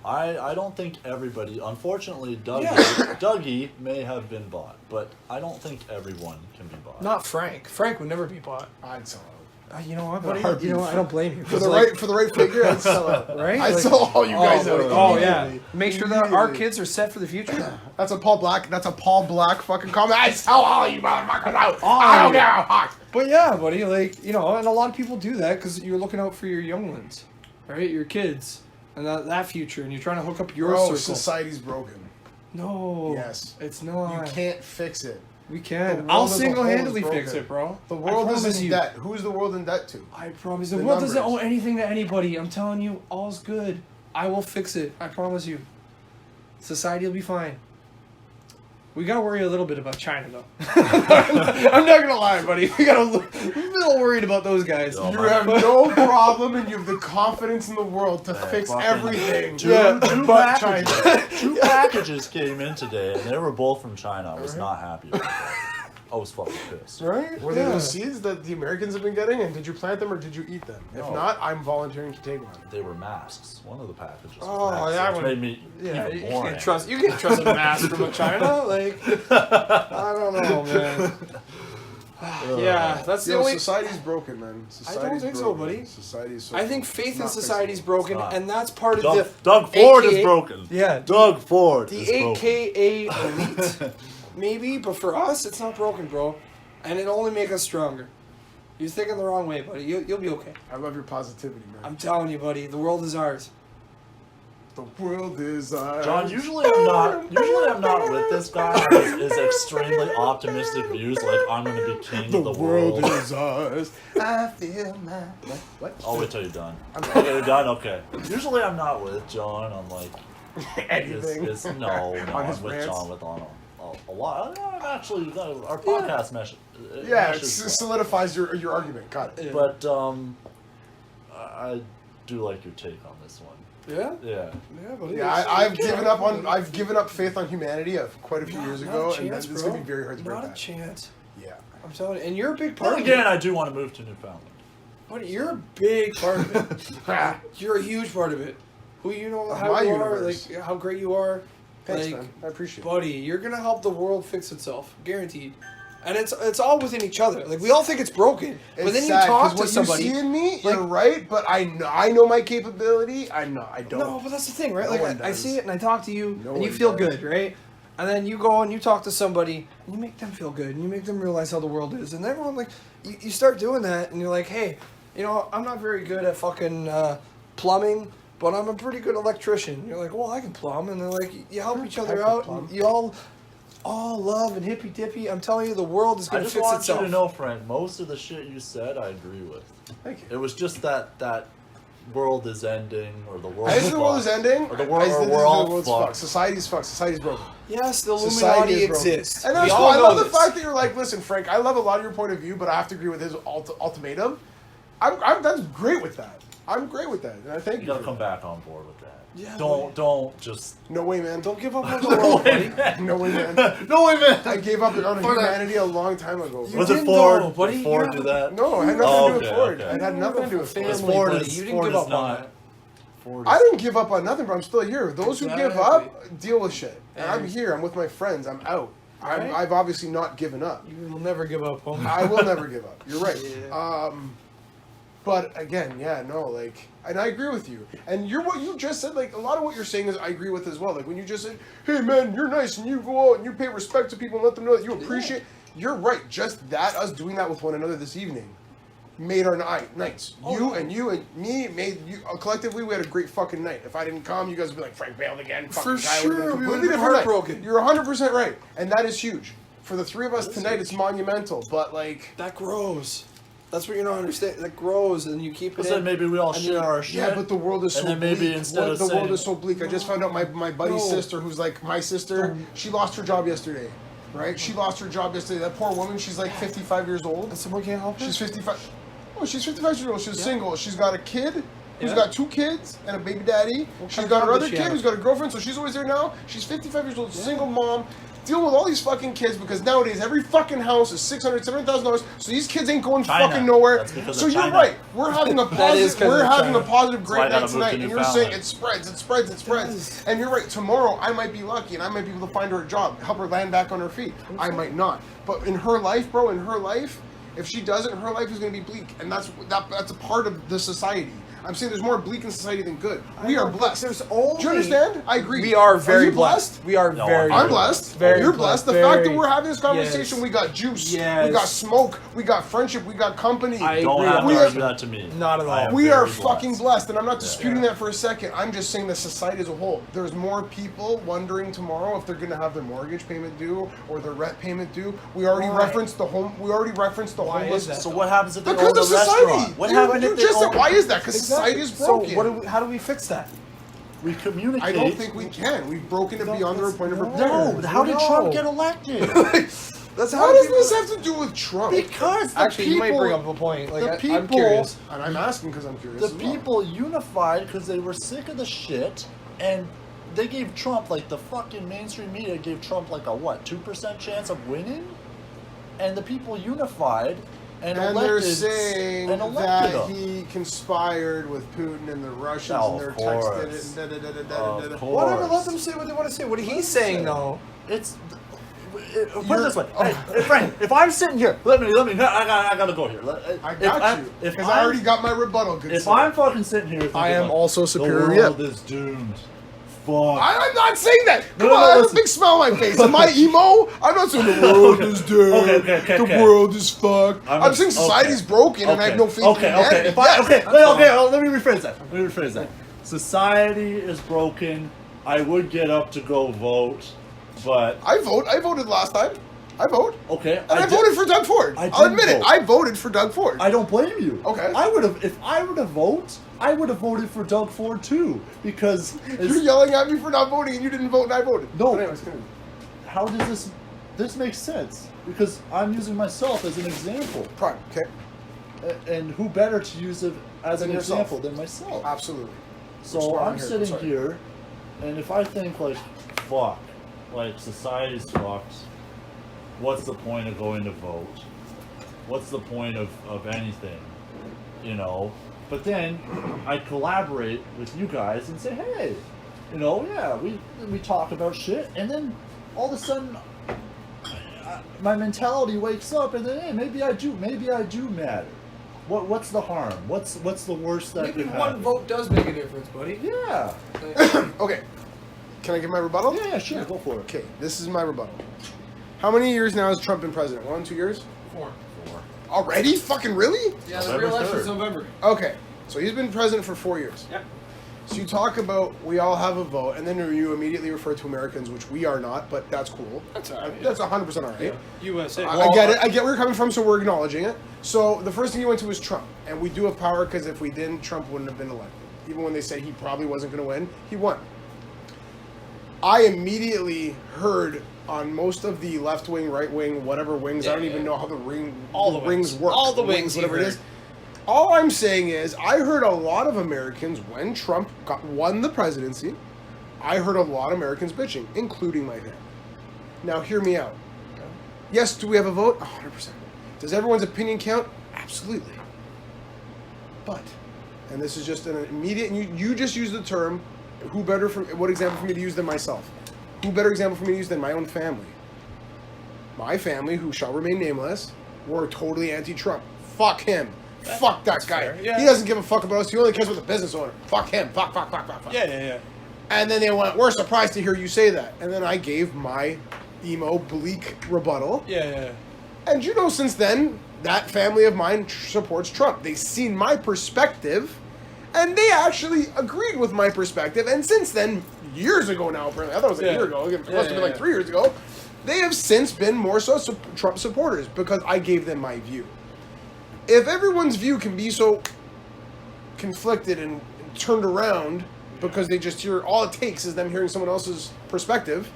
I don't think everybody. Unfortunately, Yeah. Dougie may have been bought, but I don't think everyone can be bought. Not Frank. Frank would never be bought. I'd sell out. You know what, buddy? heartbeat. You know what? I don't blame you. For the 'Cause, like, right figure, I'd sell out. right? I'd Like- sell all you guys out. Oh yeah. immediately. Make sure that our Immediately. kids are set for the future. That's a Paul Black. That's a Paul Black fucking comment. I'd sell all you motherfuckers out. All I don't of you. give a fuck. But yeah, buddy, like, you know, and a lot of people do that because you're looking out for your young ones, right? Your kids and that future, and you're trying to hook up your Bro, circle. society's broken. No. Yes. It's You not. can't fix it. We The can. world I'll as a whole is single-handedly broken. fix it, bro. The world I is promise in you. debt. Who's the world in debt to? I promise. The The world doesn't numbers. owe anything to anybody. I'm telling you, all's good. I will fix it. I promise you. Society will be fine. We gotta worry a little bit about China, though. I'm not gonna lie, buddy. We got a little worried about those guys. Oh, You my- have no problem, and you have the confidence in the world to fix fucking- everything. Yeah, but China. Two packages came in today, and they were both from China. I was not happy with that. I was fucking pissed. Right? Were they those seeds that the Americans have been getting, and did you plant them or did you eat them? If No. not, I'm volunteering to take one. They were masks. One of the packages. Was Oh, masks, that which one- made me Yeah, even you more can't angry. trust. You can't trust a mask from China. Like, I don't know, man. Yeah, that's the Yo, only. society's broken, man. Society's think so, broken. buddy. Society's so I think it's faith in not society's fixable. broken, It's not. and that's part of Doug Ford AKA is broken. Yeah, Doug Ford is the broken. AKA elite. Maybe, but for us, it's not broken, bro. And it'll only make us stronger. You're thinking the wrong way, buddy. You'll be okay. I love your positivity, man. I'm telling you, buddy. The world is ours. The world is John, usually I'm not with this guy who is extremely optimistic views, like I'm gonna be king of the world. is ours. I feel my what? I'll wait till you're done. Okay, you're done? Okay. Usually I'm not with John on like Anything. no, On his I'm with rants? John with on a lot. I'm actually our podcast Yeah, it meshes well. solidifies your argument. Got it. But I do like your take on this one. Yeah? Yeah. Yeah, buddy. Yeah, I've given up faith on humanity quite a few years ago, and chance, it's bro. gonna be very hard to break Not a that. chance. Yeah. I'm telling you. And you're a big part But of again, it. I do want to move to Newfoundland. Buddy, you're a big part of it. You're a huge part of it. Who you know, Of how my you universe. are, like how great you are. Thanks, like, man. I appreciate it. buddy, you're gonna help the world fix itself, guaranteed. And it's all within each other. Like we all think it's broken, but It's then sad, you talk 'cause to what somebody. you see in me, like- you're right, but I know my capability. I don't. No, but that's the thing, right? No like one I does. see it and I talk to you, No and you one feel does. good, right? And then you go and you talk to somebody, and you make them feel good, and you make them realize how the world is. And everyone, like, you start doing that, and you're like, hey, you know, I'm not very good at fucking plumbing, but I'm a pretty good electrician. You're like, well, I can plumb. And they're like, you help each other out, and you all love and hippy-dippy. I'm telling you, the world is I going to just fix want itself. you to know, Frank, most of the shit you said, I agree with. Thank you. It was just that world is ending, or the world I think the world is ending. or the world, I think or the we're all world's fucked. fucked. Society's fucked. Society's broken. Yes, the Society Illuminati is broken. exists. And that's We cool. all I know love the this. fact that you're like, listen, Frank, I love a lot of your point of view, but I have to agree with his ultimatum. That's great with that. I'm great with that, and I thank You you. gotta for come that. back on board with that. Yeah, Don't just. No way, man. Don't give up on the No world, way, buddy. man. No way, man. No way, man. I gave up on For that- humanity a long time ago. You Was it didn't Ford? know, buddy. Did Ford You're do that? No, it had nothing Oh, to do with okay, Ford. okay. It had nothing to do with Family, Ford. Ford buddy. is You didn't Ford give is up on not. that. Ford I is- didn't give up on nothing, but I'm still here. Those who give up, Exactly. deal with shit. And I'm And- here. I'm with my friends. I'm out. Right. I've obviously not given up. You will never give up, homie. I will never give up. You're right. Yeah. But again, yeah, no, like, and I agree with you. And what you just said, like, a lot of what you're saying is I agree with as well. Like when you just said, "Hey, man, you're nice, and you go out and you pay respect to people and let them know that you appreciate." You're right. Just that, us doing that with one another this evening, made our nights. You and me made you collectively. We had a great fucking night. If I didn't come, you guys would be like, "Frank bailed again." For Fucking guy would've been sure, a we completely would've been different night. heartbroken. You're 100% right, and that is huge. For the three of us tonight, it's monumental. But like. That grows. That's what you don't understand. That grows, and you keep it But then in. maybe we all And share then- our shit. Yeah, but the world is so And then maybe bleak. instead of the world saying- is so bleak. I just found out my buddy's No. sister, who's like my sister, she lost her job yesterday. Right? She lost her job yesterday. That poor woman, she's like 55 years old. And someone can't help her? She's 55. Oh, she's 55 years old. She's single. She's got a kid who's Yeah. got 2 kids and a baby daddy. What She's kind of got her job other does she kid have? who's got a girlfriend, so she's always there now. She's 55 years old, single mom. Dealing with all these fucking kids because nowadays every fucking house is $600,000, $700,000. So these kids ain't going China. fucking nowhere. That's because So of you're China. right. We're having a That is positive. 'cause We're of having a China. positive That's why I great gotta night move to tonight, and you're Newfoundland. saying it spreads, it spreads, it spreads. does. And you're right. Tomorrow I might be lucky and I might be able to find her a job, help her land back on her feet. I might not. But in her life, bro, in her life, if she doesn't, her life is going to be bleak, and that's a part of the society. I'm saying there's more bleak in society than good. We are blessed. There's only. Do you understand? I agree. We are very you blessed. We are No, very. I'm blessed. Very You're blessed. The very- fact that we're having this conversation, yes. we got juice, Yes. we got smoke, we got friendship, we got company. I Don't agree. have We to are- argue that to me. Not at all. I am We are very fucking blessed, and I'm not disputing Yeah. that for a second. I'm just saying that society as a whole, there's more people wondering tomorrow if they're going to have their mortgage payment due or their rent payment due. We already Why? referenced the home. We already referenced the Why homeless. is that? So what happens if they Because own the of society. restaurant? What You- happened you if they just said, own? why is that? Because society is broken. So how do we fix that? We communicate. I don't think we can. We've broken it beyond the point of repair. No. How did No. Trump get elected? That's How does this have to do with Trump? because the Actually, you might people, bring up a point. Like, the I'm people- curious. And I'm asking because I'm curious. the as well. people unified because they were sick of the shit, and they gave Trump, like, the fucking mainstream media gave Trump like a what, 2% chance of winning, and the people unified and And elected they're saying and elected that him. he conspired with Putin and the Russians, Oh, and they're of course. texted it. And da-da-da-da-da-da-da. Of course. Whatever. Let them say what they want to say. What he's saying, though. It's put it You're- this way, oh. hey, Frank. If I'm sitting here, let me. I gotta go here. I got you. If Because I already got my rebuttal. Good If sir. I'm fucking sitting here, thinking I am like, also the superior. world is doomed. Fuck. I'm not saying that. Come No, on, no, I have a listen. big smile on my face. Am I emo? I'm not saying the world is dead. Okay, the okay. world is fucked. I'm saying society's okay. broken and I have no faith in Okay, humanity. okay. If Yes, okay, that's all. let me rephrase that. Society is broken. I would get up to go vote, but I vote. I voted last time. I vote. okay. And I did- voted for Doug Ford. I I'll did admit it. vote. I voted for Doug Ford. I don't blame you. Okay. I would have, if I were to vote, I would have voted for Doug Ford too, because You're it's, yelling at me for not voting and you didn't vote and I voted. No. But anyways, continue. how does this makes sense? Because I'm using myself as an example, Prime. Okay. and who better to use it as Than an yourself. example than myself? Absolutely. So Which is why I'm I'm here. sitting Sorry. here, and if I think like, fuck, like society's fucked, what's the point of going to vote? What's the point of anything? You know? But then I collaborate with you guys and say, hey, you know, yeah, we talk about shit, and then all of a sudden my mentality wakes up, and then hey, maybe I do matter. What's the harm? What's the worst that Maybe could one happen? vote does make a difference, buddy. Yeah. Okay. Can I give my rebuttal? Yeah, sure. Go for it. Okay, this is my rebuttal. How many years now has Trump been president? 1, 2 years? 4. Already? Fucking really? Yeah, the November re-election's 3rd. November. Okay, so he's been president for 4 years. Yep. So you talk about we all have a vote, and then you immediately refer to Americans, which we are not, but that's cool. That's all right. That's 100% all right. USA. I get it. I get where you're coming from, so we're acknowledging it. So the first thing you went to was Trump, and we do have power because if we didn't, Trump wouldn't have been elected. Even when they said he probably wasn't going to win, he won. I immediately heard on most of the left wing, right wing, whatever wings. I don't even know how All the rings wings. work. All the wings you whatever it heard. is. All I'm saying is, I heard a lot of Americans when Trump won the presidency. I heard a lot of Americans bitching, including my family. Now, hear me out. Yes, do we have a vote? 100%. Does everyone's opinion count? Absolutely. But, and this is just an immediate, you just use the term, who better for, what example for me to use than myself? Who better example for me to use than my own family? My family, who shall remain nameless, were totally anti-Trump. Fuck him. Fuck that guy. fair, yeah. He doesn't give a fuck about us. He only cares about the business owner. Fuck him. Fuck. Yeah. And then they went, we're surprised to hear you say that. And then I gave my emo, bleak rebuttal. Yeah. And you know, since then, that family of mine supports Trump. They've seen my perspective, and they actually agreed with my perspective. And since then, years ago now, apparently, I thought it was a year ago. It must have been like 3 years ago. They have since been more so Trump supporters because I gave them my view. If everyone's view can be so conflicted and turned around because they just hear, all it takes is them hearing someone else's perspective,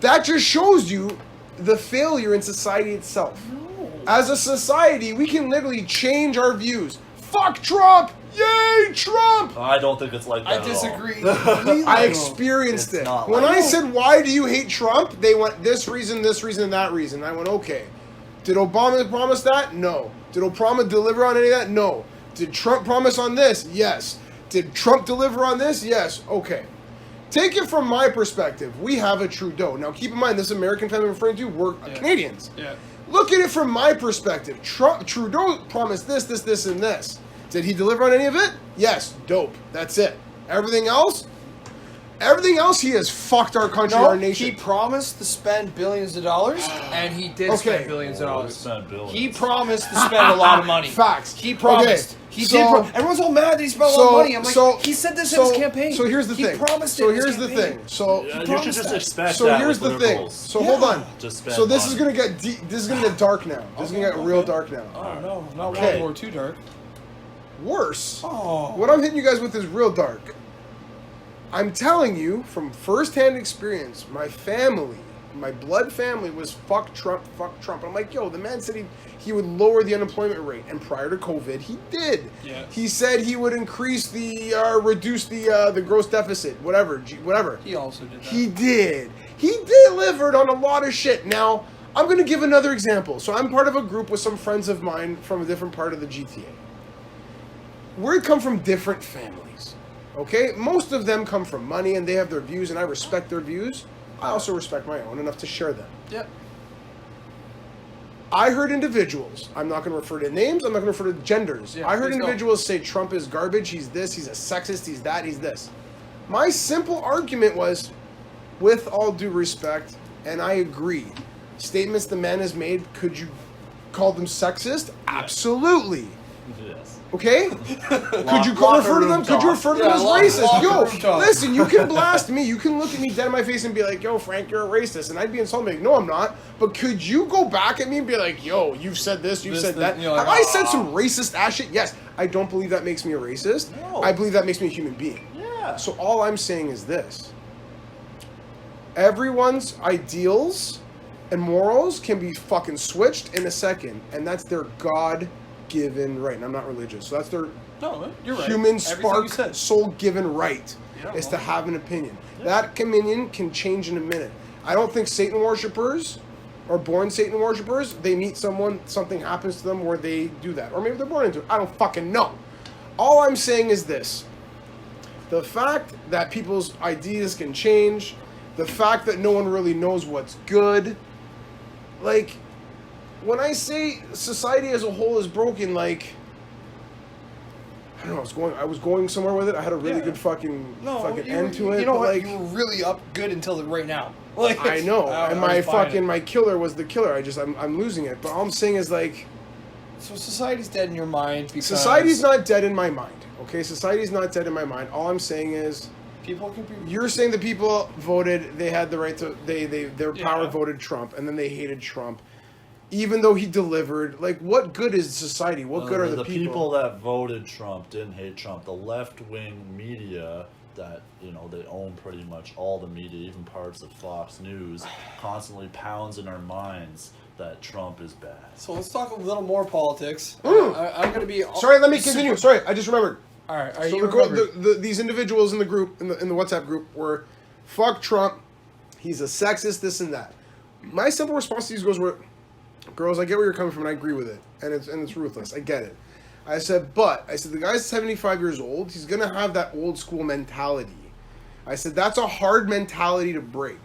that just shows you the failure in society itself. No. As a society, we can literally change our views. Fuck Trump! Yay, Trump! I don't think it's like that I at all. disagree. I experienced It's it. not When like I that. said, why do you hate Trump? They went, this reason, and that reason. I went, okay. Did Obama promise that? No. Did Obama deliver on any of that? No. Did Trump promise on this? Yes. Did Trump deliver on this? Yes. Okay. Take it from my perspective. We have a Trudeau. Now, keep in mind, this American family I'm referring to, we're Canadians. Yeah. Look at it from my perspective. Trudeau promised this, and this. Did he deliver on any of it? Yes. Dope. That's it. Everything else, he has fucked our country, our nation. He promised to spend billions of dollars, and he did Okay. spend billions of Oh, dollars. we spent billions. He promised to spend a lot of money. Facts. He promised. Okay, He so- did. Everyone's all mad that he spent a lot of money. I'm like, he said this in his campaign. So here's the thing. He promised so it in his here's the campaign. thing. So Yeah, you should promised just that. expect So that here's with the thing. liberals. So hold on. Just spend So this is money. gonna get this is gonna get dark now. This is gonna get real dark now. Oh no, not Okay. World War II dark. Worse. Oh. What I'm hitting you guys with is real dark. I'm telling you from firsthand experience, my family, my blood family was fuck Trump. I'm like, yo, the man said he would lower the unemployment rate, and prior to COVID, he did. Yeah. He said he would increase reduce the gross deficit, whatever. He also did that. He did. He delivered on a lot of shit. Now, I'm going to give another example. So I'm part of a group with some friends of mine from a different part of the GTA. We come from different families. Okay? Most of them come from money and they have their views and I respect their views. I also respect my own enough to share them. Yep. I heard individuals, I'm not going to refer to names, I'm not going to refer to genders. Yeah, I heard please don't. individuals say Trump is garbage, he's this, he's a sexist, he's that, he's this. My simple argument was, with all due respect, and I agree, statements the man has made, could you call them sexist? Absolutely. Yes. Okay? Could you Locker refer to them? room Could you refer to them as Yeah, racist? locker Yo, room talk. listen, you can blast me. You can look at me dead in my face and be like, yo, Frank, you're a racist. And I'd be insulted. Like, no, I'm not. But could you go back at me and be like, yo, you've said this, you've said that. you're like, Have I said some racist ass shit? Yes. I don't believe that makes me a racist. No. I believe that makes me a human being. Yeah. So all I'm saying is this. Everyone's ideals and morals can be fucking switched in a second. And that's their God-given right. And I'm not religious. So that's their No, you're right. human Everything spark, you said. soul-given right Yeah, is to well. have an opinion. That opinion can change in a minute. I don't think Satan worshippers or born Satan worshippers, they meet someone, something happens to them where they do that. Or maybe they're born into it. I don't fucking know. All I'm saying is this. The fact that people's ideas can change, the fact that no one really knows what's good, like, when I say society as a whole is broken, like, I don't know. I was going somewhere with it. I had a really good fucking end to it. You know but what? like, You were really up good until right now. Like I know, and I my was buying fucking it. my killer was the killer. I'm losing it. But all I'm saying is like, So society's dead in your mind because society's not dead in my mind. Okay, society's not dead in my mind. All I'm saying is, people can be. you're saying the people voted. They had the right to. Their power Yeah. voted Trump, and then they hated Trump, even though he delivered. Like, what good is society? What good are the people that voted Trump didn't hate Trump. The left-wing media that, you know, they own pretty much all the media, even parts of Fox News, constantly pounds in our minds that Trump is bad. So let's talk a little more politics. Mm. I'm gonna be. Sorry, let me continue. Sorry, I just remembered. All right. Are So you these individuals in the group, in the WhatsApp group, were, fuck Trump, he's a sexist, this and that. My simple response to these girls, I get where you're coming from, and I agree with it, and it's ruthless. I get it. I said the guy's 75 years old. He's gonna have that old school mentality. I said that's a hard mentality to break.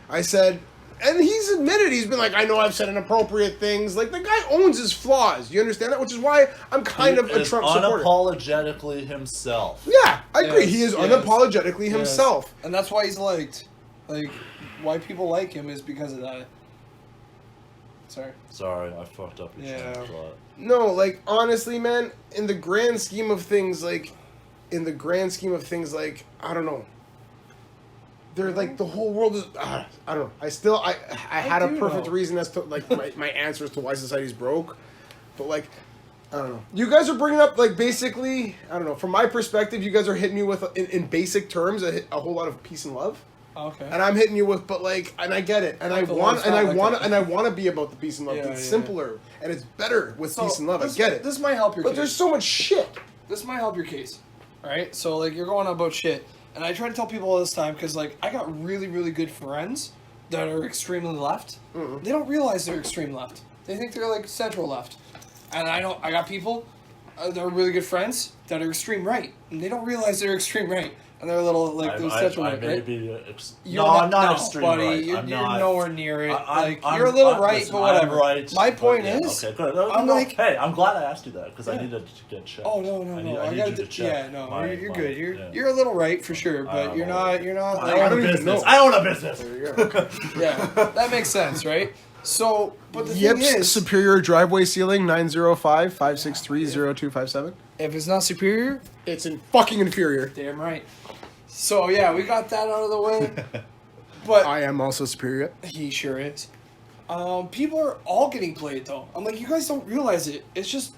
I said, and he's admitted, he's been like, I know I've said inappropriate things. Like, the guy owns his flaws. You understand that? Which is why I'm kind of a Trump supporter. Unapologetically himself. Yeah, I agree. Yes, He is yes. unapologetically himself. And that's why he's liked. Like, why people like him is because of that. Sorry, I fucked up your train of thought. No, like, honestly, man, in the grand scheme of things, like, I don't know. They're like, the whole world is, I don't know. I had a do perfect know. reason as to, like, my answer as to why society's broke. But, like, I don't know. You guys are bringing up, like, basically, I don't know. From my perspective, you guys are hitting me with, in basic terms, a whole lot of peace and love. Okay. And I'm hitting you with, but like, and I get it, and I want to be about the peace and love. Yeah, It's yeah. simpler and it's better with peace and love. I this- get it. This might help your But case. there's so much shit. This might help your case. Alright? So, like, you're going on about shit. And I try to tell people all this time because, like, I got really, really good friends that are extremely left. Mm-hmm. They don't realize they're extreme left. They think they're, like, central left. And I got people that are really good friends that are extreme right. And they don't realize they're extreme right. And they're a little, like, they're central right, right? I'm not extreme buddy. right. You're, I'm you're not. nowhere near it. I'm you're a little I'm- right, listen, but whatever. I'm right, My but point yeah, is, okay, good. I'm like, hey, I'm glad I asked you that because I Yeah. needed to get checked. oh no, I need gotta you to check. yeah, no, my- you're my- good. yeah. You're a little right for sure, but I'm you're all right. not. I Like, own a don't even business. know. I own a business. There you go. yeah, that makes sense, right? So, but the thing Yips is, Superior Driveway Ceiling 905-563-0257. if it's not superior, It's in fucking inferior. damn right. So yeah, we got that out of the way. But I am also superior. he sure is. People are all getting played though. I'm like, you guys don't realize it. It's just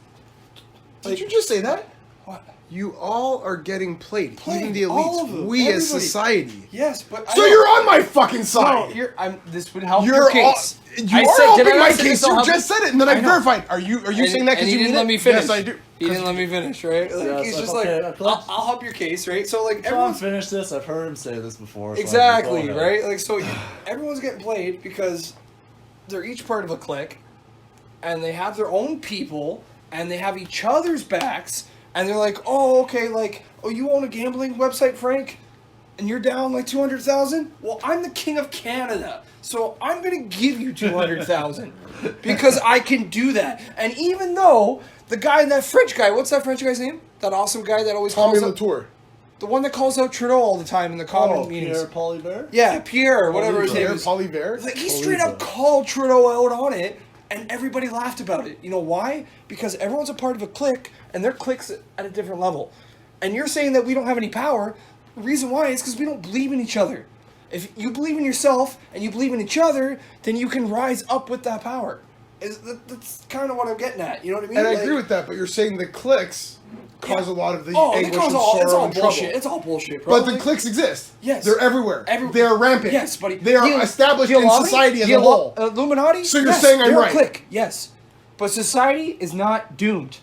Did you just say that? what? You all are getting played. Played, Even the all of elites. them, We as everybody. society. Yes, but So you're on my fucking No, side. this would help You're your case. You I are said- did I helping not my say case. this will You help- just said it, and then I I know. verified. Are you saying that because and you he mean didn't let it? me finish. Yes, I do. He didn't let me finish, right? Like, Yeah, he's it's just like, like, okay, I'll help your case, right? So like Sean everyone's finished this. I've heard him say this before. So exactly go ahead. right. Like so, everyone's getting played because they're each part of a clique, and they have their own people, and they have each other's backs, and they're like, oh, okay, like, oh, you own a gambling website, Frank, and you're down like 200,000. Well, I'm the king of Canada, so I'm gonna give you 200,000 because I can do that. And even though the guy, that French guy, what's that French guy's name? That awesome guy that always Tommy calls out, Latour. the one that calls out Trudeau all the time in the common meetings. Pierre Poilievre? Yeah, Pierre, whatever his name is. Poilievre. Like he straight up called Trudeau out on it, and everybody laughed about it. You know why? Because everyone's a part of a clique, and their cliques at a different level. And you're saying that we don't have any power. The reason why is because we don't believe in each other. If you believe in yourself and you believe in each other, then you can rise up with that power. That's kind of what I'm getting at. You know what I mean? And I Like- agree with that, but you're saying the cliques cause a lot of the Oh, anguish it causes and all, sorrow it's all and bullshit. trouble. It's all bullshit, bro. But the Like- cliques exist. Yes. They're everywhere. They are rampant. Yes, buddy. They are The- established the in Illuminati- society as the a whole. Illuminati? So you're Yes, saying I'm they're a right. clique, yes. But society is not doomed.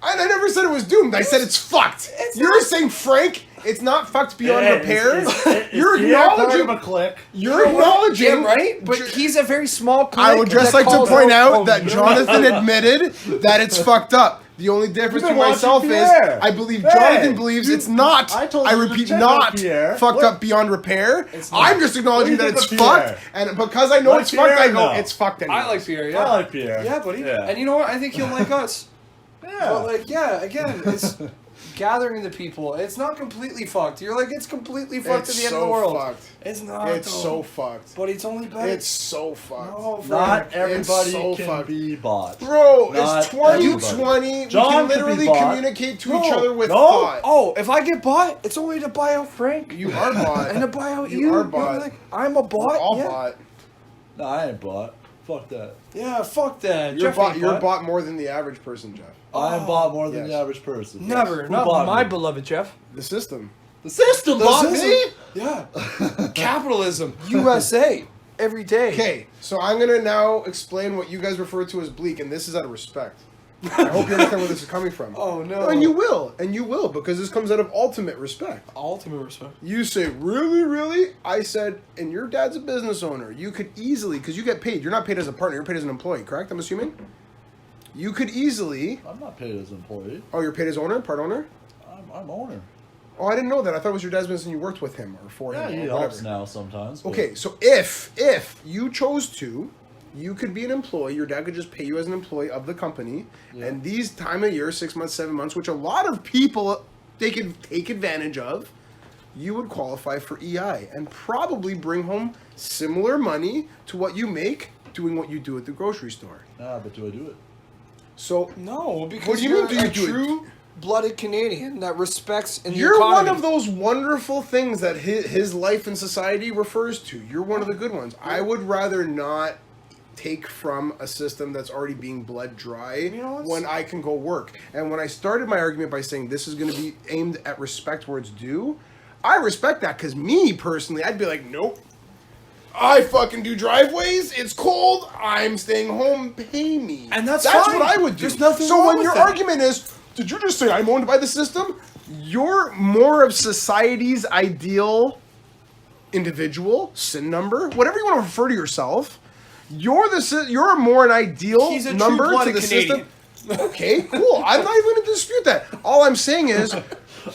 And I never said it was doomed. I said it's fucked. It's You're not- saying, Frank, it's not fucked beyond Hey, repair. is You're Pierre part acknowledging. of a clique? You're acknowledging. Yeah, right? But he's a very small clique. I would just that like to calls point out oh, that you're Jonathan admitted that it's fucked up. The only difference You've been between myself watching is Pierre. I believe Hey, Jonathan believes it's not. I told I you to repeat, check not on Pierre. fucked What? up beyond repair. not. I'm just acknowledging What do that you it's think of fucked, Pierre? and because I know Like it's fucked, I Pierre go, now. it's fucked. Anyway. I like Pierre, yeah. I like Pierre. Yeah, buddy. Yeah. And you know what? I think he'll like us. Yeah. But, like, yeah, again, it's... gathering the people. It's not completely fucked. You're like, it's completely fucked at the end of the world. Fucked. It's not. It's though. so fucked. But it's only better. It's so fucked. No, Not Frank. everybody so can fucked. be bought. Bro, Not it's 2020. everybody. We John can could be literally bought. communicate to No, each other with no. thought. Oh, if I get bought, it's only to buy out Frank. You are bought. And to buy out You you. are You're bought. like, I'm a bot. We're all yeah. bought. No, I ain't bought. Fuck that. Yeah, fuck that. You're Jeff bought. ain't You're bought more than the average person, Jeff. I am bought more than Yes. the average person. Never. Yes. Who Not bought my me? beloved Jeff. The system. The system bought me. Yeah. Capitalism. USA. Every day. Okay, so I'm gonna now explain what you guys refer to as bleak, and this is out of respect. I hope you understand where this is coming from. Oh, no. And you will, because this comes out of ultimate respect. Ultimate respect. You say, really, really? I said, and your dad's a business owner. You could easily, because you get paid. You're not paid as a partner. You're paid as an employee, correct? I'm assuming. You could easily. I'm not paid as an employee. Oh, you're paid as owner, part owner. I'm owner. Oh, I didn't know that. I thought it was your dad's business and you worked with him or for Yeah, him. he or helps whatever. now sometimes. but- Okay, so if you chose to, you could be an employee. Your dad could just pay you as an employee of the company. Yeah. And these time of year, 6 months, 7 months, which a lot of people they could take advantage of, you would qualify for EI and probably bring home similar money to what you make doing what you do at the grocery store. Nah, but do I do it? So No, because What do you you're mean, do you a do it? true-blooded Canadian that respects in the you're one economy. of those wonderful things that his life in society refers to. You're one of the good ones. I would rather not take from a system that's already being bled dry You know what's- when I can go work. And when I started my argument by saying this is going to be aimed at respect where it's due, I respect that because me personally, I'd be like, nope. I fucking do driveways. It's cold. I'm staying home. Pay me. And that's what fine. I would do. There's nothing so wrong when with your that. argument is, did you just say I'm owned by the system? You're more of society's ideal individual, sin number, whatever you want to refer to yourself. You're more an ideal He's a number to true-blooded the Canadian. system. Okay, cool. I'm not even going to dispute that. All I'm saying is,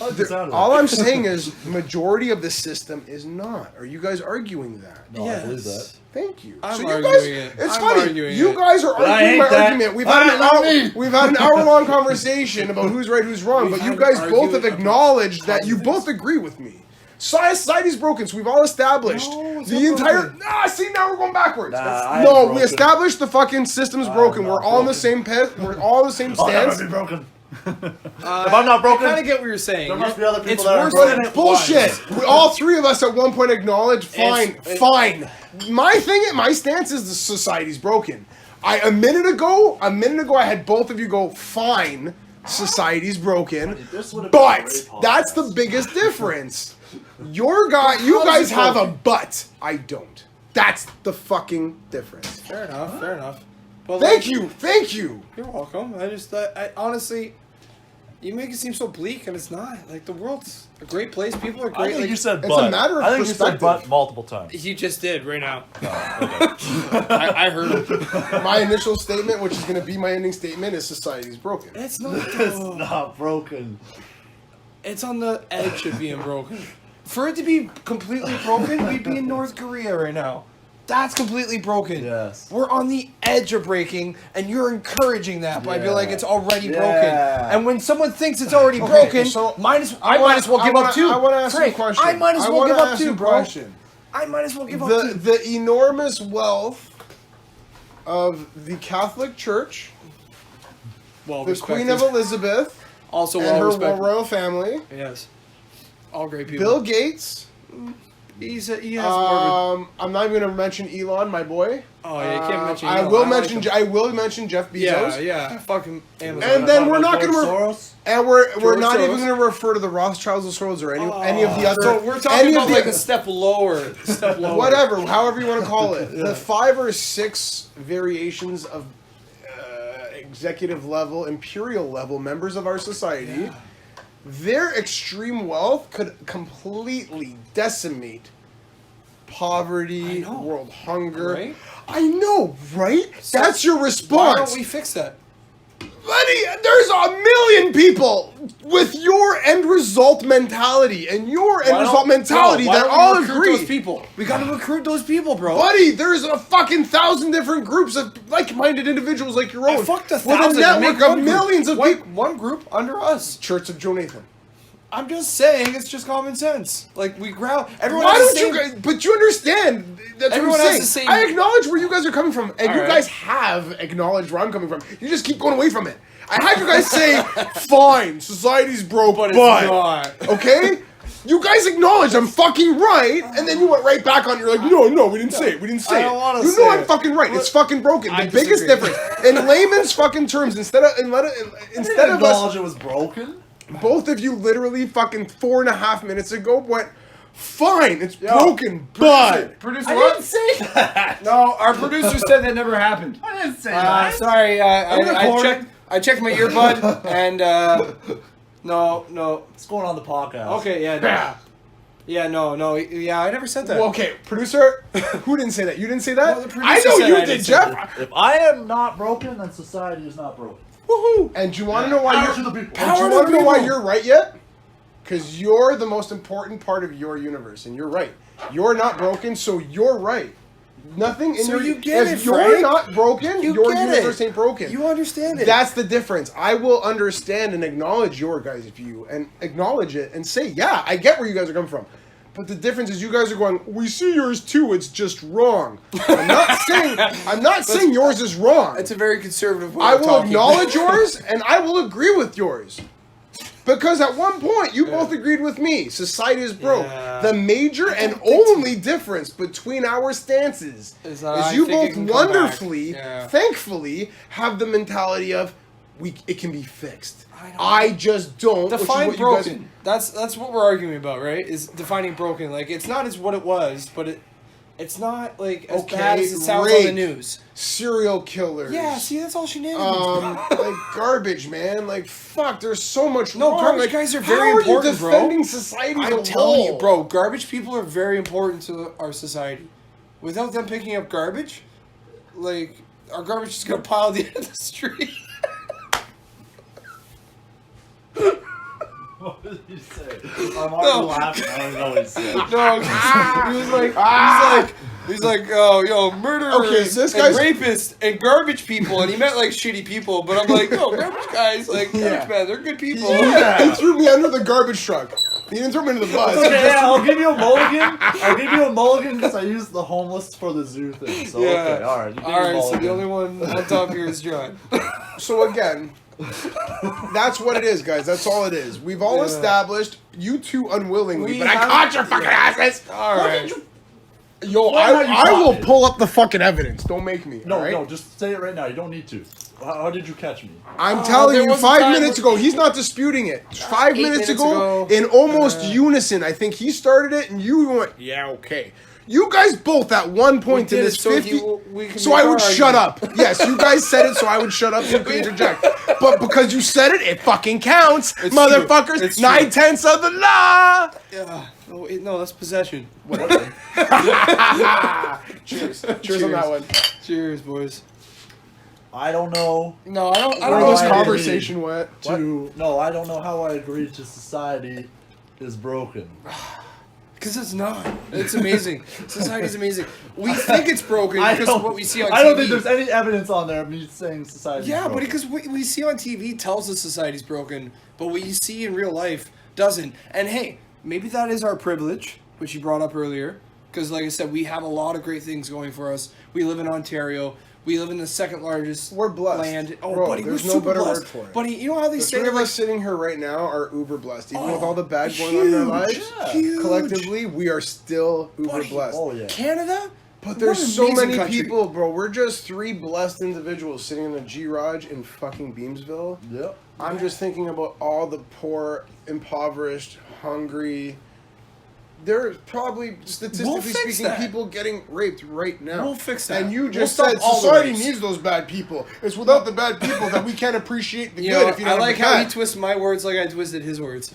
all I'm saying is, majority of the system is not. Are you guys arguing that? No, I believe that. Yes. Thank you. I'm so you arguing guys, it. it's I'm funny. arguing You it. guys are But I arguing hate my that. argument. We've Ah, had not me. we've had an hour-long conversation about who's right, who's wrong. We've But you had guys an both have argument acknowledged that about you both agree with me. Society's broken, so we've all established No, it's the not entire. broken. See, now we're going backwards. Nah, I ain't No, we broken. established the fucking system's broken. not We're all on the broken. same We're all on the same I'll never stance. be broken. If I'm not broken, I kind of get what you're saying. there must be other people It's that are worse broken. than it Bullshit. was. We, all three of us at one point acknowledged. Fine, It's- fine. My stance is the society's broken. A minute ago, I had both of you go, fine, society's broken. This would've been a But great podcast. that's the biggest difference. You How guys is it have a broken? but. I don't. That's the fucking difference. Fair enough. Fair enough. But Thank you. You're welcome. I honestly, you make it seem so bleak, and it's not. Like the world's a great place. People are I great. think Like, you said it's a but. matter of I think you said perspective. but multiple times. you just did right now. I heard him. My initial statement, which is going to be my ending statement, is society's broken. It's not. It's not broken. It's on the edge of being broken. For it to be completely broken, we'd be in North Korea right now. That's completely broken. Yes. We're on the edge of breaking, and you're encouraging that by being like Yeah. it's already Yeah. broken. And when someone thinks it's already Okay, broken, so I might as well give up too. I want to ask Frank, you a question. I might as well wanna give up ask you too, a bro. question. I might as well give up too. The enormous wealth of the Catholic Church, Well, the Queen of Elizabeth, also and well her respected. royal family, Yes, all great people. Bill Gates. he has more. Of I'm not even going to mention Elon, my boy. oh, yeah, you can't mention. I Elon. will like mention. him. I will mention Jeff Bezos. Yeah, fucking Amazon. And then we're not George going to. Soros? And we're George not even Soros. going to refer to the Rothschilds or Sorels or any of the other. So we're any talking of about the- like a step lower. Whatever, however you want to call it. The 5 or 6 variations of executive level, imperial level members of our society, their extreme wealth could completely decimate poverty, I know. world hunger. Right? I know, right? That's your Why response. don't we fix that? Buddy, there's a million people with your end result mentality and your end result mentality that all agree. Those people. We gotta recruit those people, bro. Buddy, there's a fucking 1,000 different groups of like-minded individuals like your own. Fuck the with 1,000. a network of millions of people. One group under us. Church of Joe Nathan. I'm just saying, it's just common sense. Like, we ground. Everyone Why has don't the you same. guys? But you understand. That's Everyone what I'm has saying. the same- I acknowledge where you guys are coming from, and All you right. guys have acknowledged where I'm coming from. You just keep going away from it. I had you guys say, "Fine, society's broke, but not. okay." You guys acknowledged I'm fucking right, and then you went right back on. You're like, no, we didn't say it. We didn't say I don't it. wanna You say know I'm it. fucking right. It's fucking broken. I The biggest disagree. difference in layman's fucking terms, instead of us, Acknowledge it was broken. both of you literally fucking 4.5 minutes ago went, "Fine, it's broken, but." Producer, I what? didn't say that. No, our producer said that never happened. I didn't say that. Sorry, I recording. checked my earbud, and no. What's going on the podcast? Okay, yeah, no, yeah, I never said that. Well, okay, producer, who didn't say that? You didn't say that? No, the producer I know said you I did, didn't say Jeff. If I am not broken, then society is not broken. Woohoo! And do you want to know why Power you're? to the people. And Power do you to want the to know why people. you're right yet? Because you're the most important part of your universe, and you're right. You're not broken, so you're right. Nothing in So your you get if it, you're Frank. not broken, You your get universe it. ain't broken. You understand it. That's the difference. I will understand and acknowledge your guys' view and acknowledge it and say, yeah, I get where you guys are coming from. But the difference is you guys are going, we see yours too, it's just wrong. I'm not saying yours is wrong. That's a very conservative way I of will talking. acknowledge yours and I will agree with yours. Because at one point you both agreed with me. Society is broke. Yeah. The major and only difference between our stances Is that I you think it both can come wonderfully, back. Yeah. thankfully, have the mentality of it can be fixed. I know. I just don't. which is Define what you guys- broken. That's what we're arguing about, right? Is defining broken. Like, it's not as what it was, but it's not like as Okay, bad as it sounds rape. on the news. Serial killers. Yeah, see, that's all shenanigans. Like garbage, man. Like fuck, there's so much No, wrong. garbage like, guys are how very are important, you bro. defending society as I'm a telling you, whole? bro, garbage people are very important to our society. Without them picking up garbage, like, our garbage is gonna pile at the end of the street. What did he say? I'm already laughing. I don't know what he said. No, he's like, oh, yo, murderers Okay, this and guy's- rapists and garbage people, and he meant like shitty people, but I'm like, no, garbage guys, like, Yeah. garbage man, they're good people. He threw me under the garbage truck. He didn't throw me under the bus. Okay, yeah, I'll give you a mulligan. I'll give you a mulligan because I used the homeless for the zoo thing. So, okay, alright. You give me a Alright, so mulligan. the only one on top here is John. So again, that's what it is, guys. That's all it is. We've all Yeah. established, you two unwillingly, We but I have- caught your fucking asses. Alright. Yo, Why not you I will caught me? pull up the fucking evidence. Don't make me. No, alright? no, just say it right now. You don't need to. How did you catch me? I'm telling there you, was a 5 time minutes where- ago, he's not disputing it. 5 8 minutes minutes ago, ago. in almost unison, I think he started it, and you went, yeah, okay. You guys both at one point We in did this it so 50, we can so make I our would shut argument. up. Yes, you guys said it, so I would shut up so you could interject. But because you said it, it fucking counts, It's motherfuckers. true. It's true. 9/10 of the law. Yeah. No, that's possession. Cheers. Cheers on that one. Cheers, boys. I don't know. No, I don't Where know. this I conversation went. No, I don't know how I agree to society is broken. Because it's not. It's amazing. Society's amazing. We think it's broken I because don't- of what we see on TV. I don't think there's any evidence on there of me saying society. Yeah, is but broken. because what we see on TV tells us society's broken, but what you see in real life doesn't. And hey, maybe that is our privilege, which you brought up earlier. Because like I said, we have a lot of great things going for us. We live in Ontario. We live in the second largest We're blessed. land. Oh, Bro, buddy, there's we're no super better blessed. word for it. Buddy, you know how they The say three of like, us sitting here right now are uber blessed. Even with Oh, all the bad going on in our lives, huge. collectively, we are still uber Buddy, blessed. Oh yeah. Canada? But What there's an so amazing many country. people, bro. We're just three blessed individuals sitting in a G-Raj in fucking Beamsville. Yep. I'm just thinking about all the poor, impoverished, hungry. There's probably, statistically fix speaking, that. people getting raped right now. We'll fix that. And you We'll just stop said all the society rapes. needs those bad people. It's without the bad people that we can't appreciate the You good. know, If you I don't have like the how bad. he twists my words like I twisted his words.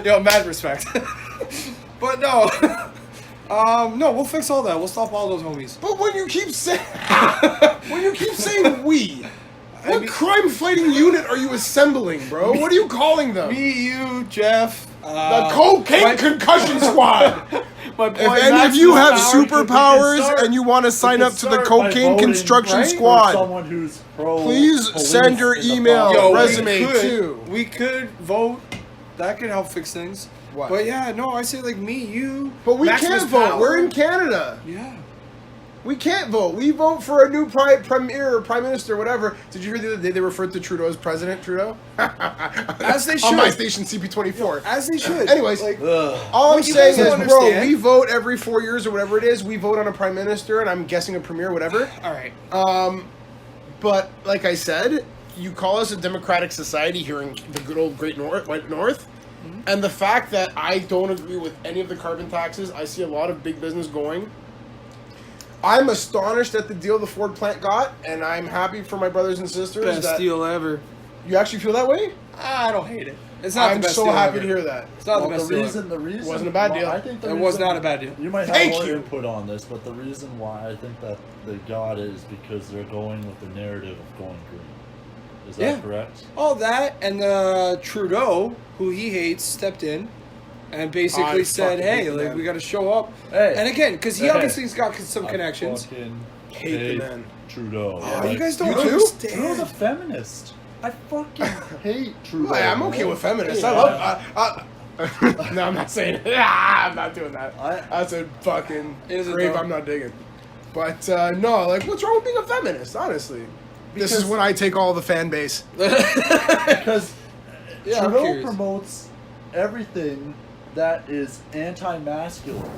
Yo, mad respect. But no. No, we'll fix all that. We'll stop all those homies. But when you keep saying, when you keep saying we, What crime-fighting unit are you assembling, bro? What are you calling them? Me, you, Jeff. The Cocaine Concussion Squad. My boy If any Max of you have Verstappen. superpowers and you want to sign up to the Cocaine Construction right? Squad, Someone who's pro please police send your in the email, province. resume too. We could vote. That could help fix things. What? But yeah, no, I say like me, you. But we Maximus can't vote. Power. We're in Canada. Yeah. We can't vote. We vote for a new premier or prime minister, whatever. Did you hear the other day they referred to Trudeau as President Trudeau? As they On my should. station, CP24. As they should. Anyways, Like, all I'm What you saying guys is, don't bro, understand- we vote every 4 years or whatever it is. We vote on a prime minister, and I'm guessing a premier, whatever. all right. But like I said, you call us a democratic society here in the good old Great White North, and the fact that I don't agree with any of the carbon taxes, I see a lot of big business going. I'm astonished at the deal the Ford plant got, and I'm happy for my brothers and sisters Best that deal ever. you actually feel that way. I don't hate it. It's not I'm the best so deal happy ever. to hear that. It's not Well, the best the deal reason, ever. the reason Wasn't a bad well, deal. I think the It was reason- not a bad deal. You might have Thank more you. input on this, but the reason why I think that they got it is because they're going with the narrative of going green. Is that Yeah. correct? All that and Trudeau, who he hates, stepped in and basically I said, fucking "Hey, hate the like man. we got to show up." Hey. And again, because he Hey. obviously's got some connections. I fucking Hate the man. Trudeau. Oh, you guys don't You too? understand. Trudeau's a feminist. I fucking hate Trudeau. Well, I'm okay man. with feminists. Yeah. I love. No, I'm not saying it. I'm not doing that. That's a fucking Is it grave though? I'm not digging. But no, like, what's wrong with being a feminist? Honestly, this is Because- when I take all the fan base. Because Yeah, I'm Trudeau curious. promotes everything that is anti-masculine.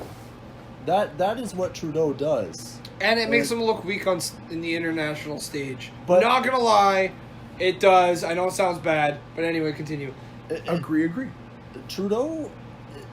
That is what Trudeau does. And it makes him look weak in the international stage. But- Not gonna lie, it does. I know it sounds bad, but anyway, continue. Agree. Trudeau,